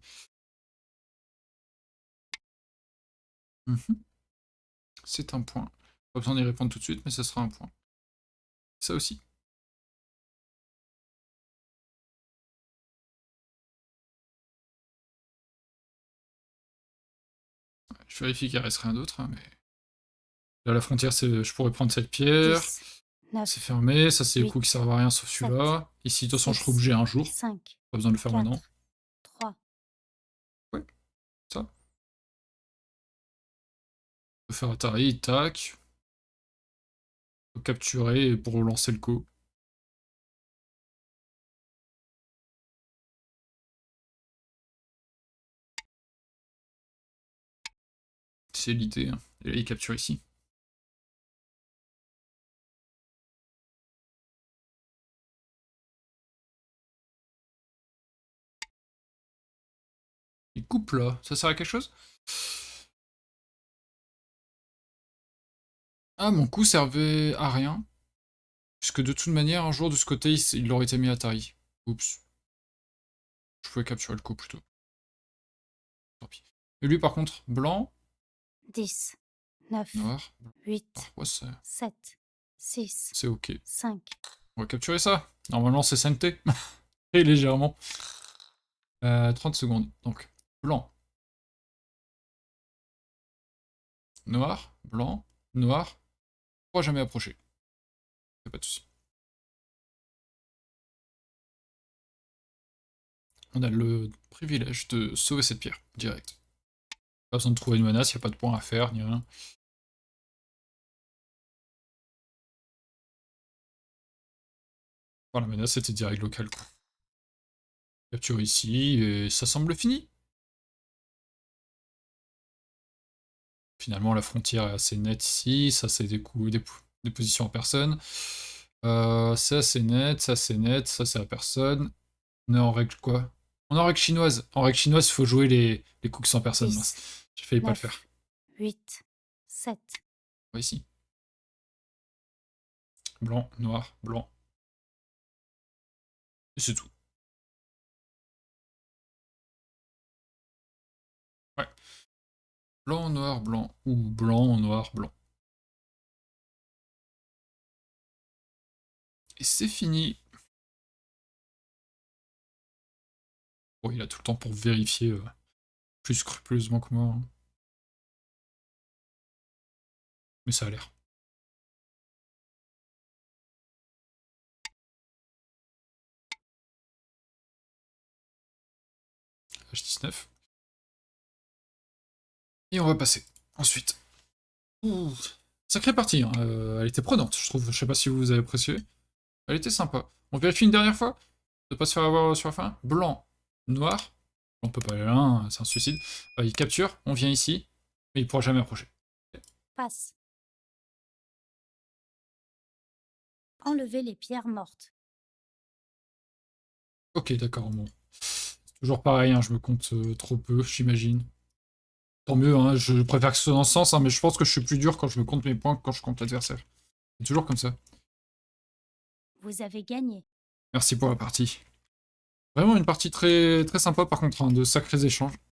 C'est un point. Pas besoin d'y répondre tout de suite, mais ça sera un point. Ça aussi. Je vérifie qu'il reste rien d'autre, hein, mais... Là, la frontière, je pourrais prendre cette pierre. 10, 9, C'est fermé, ça c'est les 8, coups qui servent à rien sauf 7, celui-là. Ici, de toute façon, je serai 6, obligé un jour. 5, Pas besoin de le faire maintenant. 4, 3. Ouais, ça. On peut faire Atari, tac. On peut capturer pour relancer le coup. C'est l'idée, hein. Et là, il capture ici. Il coupe là, ça sert à quelque chose? Ah, mon coup servait à rien. Puisque de toute manière, un jour de ce côté, il aurait été mis Atari. Oups. Je pouvais capturer le coup plutôt. Tant pis. Et lui, par contre, blanc, 10, 9, noir. 8, Ouais, 7, 6, c'est ok. 5. On va capturer ça. Normalement, c'est SNT. Très légèrement. 30 secondes. Donc, blanc, noir, blanc, noir. Pourquoi jamais approcher? Y'a pas de souci. On a le privilège de sauver cette pierre, direct. Pas besoin de trouver une menace, y'a pas de point à faire, ni rien. Enfin, la menace c'était direct local, quoi. Capture ici, et ça semble fini. Finalement, la frontière est assez nette ici, ça c'est des coups, des positions en personne. Ça c'est net, ça c'est net, ça c'est à personne. On est en règle quoi? On est en règle chinoise. En règle chinoise, il faut jouer les coups sans personne, mince. 10, J'ai failli pas le 9, faire. 8, 7. Ouais, ici. Blanc, noir, blanc. Et c'est tout. Ouais. Blanc, noir, blanc. Ou blanc, noir, blanc. Et c'est fini. Bon, il a tout le temps pour vérifier plus scrupuleusement que moi, hein. Mais ça a l'air. H19. Et on va passer. Ensuite. Ouh, sacrée partie, hein. Elle était prenante, je trouve. Je sais pas si vous avez apprécié. Elle était sympa. On vérifie une dernière fois de pas se faire avoir sur la fin. Blanc, noir. On peut pas aller là, hein, c'est un suicide. Il capture, on vient ici, mais il pourra jamais approcher. Passe. Enlever les pierres mortes. Ok, d'accord, bon. C'est toujours pareil, hein, je me compte trop peu, j'imagine. Tant mieux, hein, je préfère que ce soit dans ce sens, hein, mais je pense que je suis plus dur quand je me compte mes points que quand je compte l'adversaire. C'est toujours comme ça. Vous avez gagné. Merci pour la partie. Vraiment une partie très, très sympa par contre, hein, de sacrés échanges.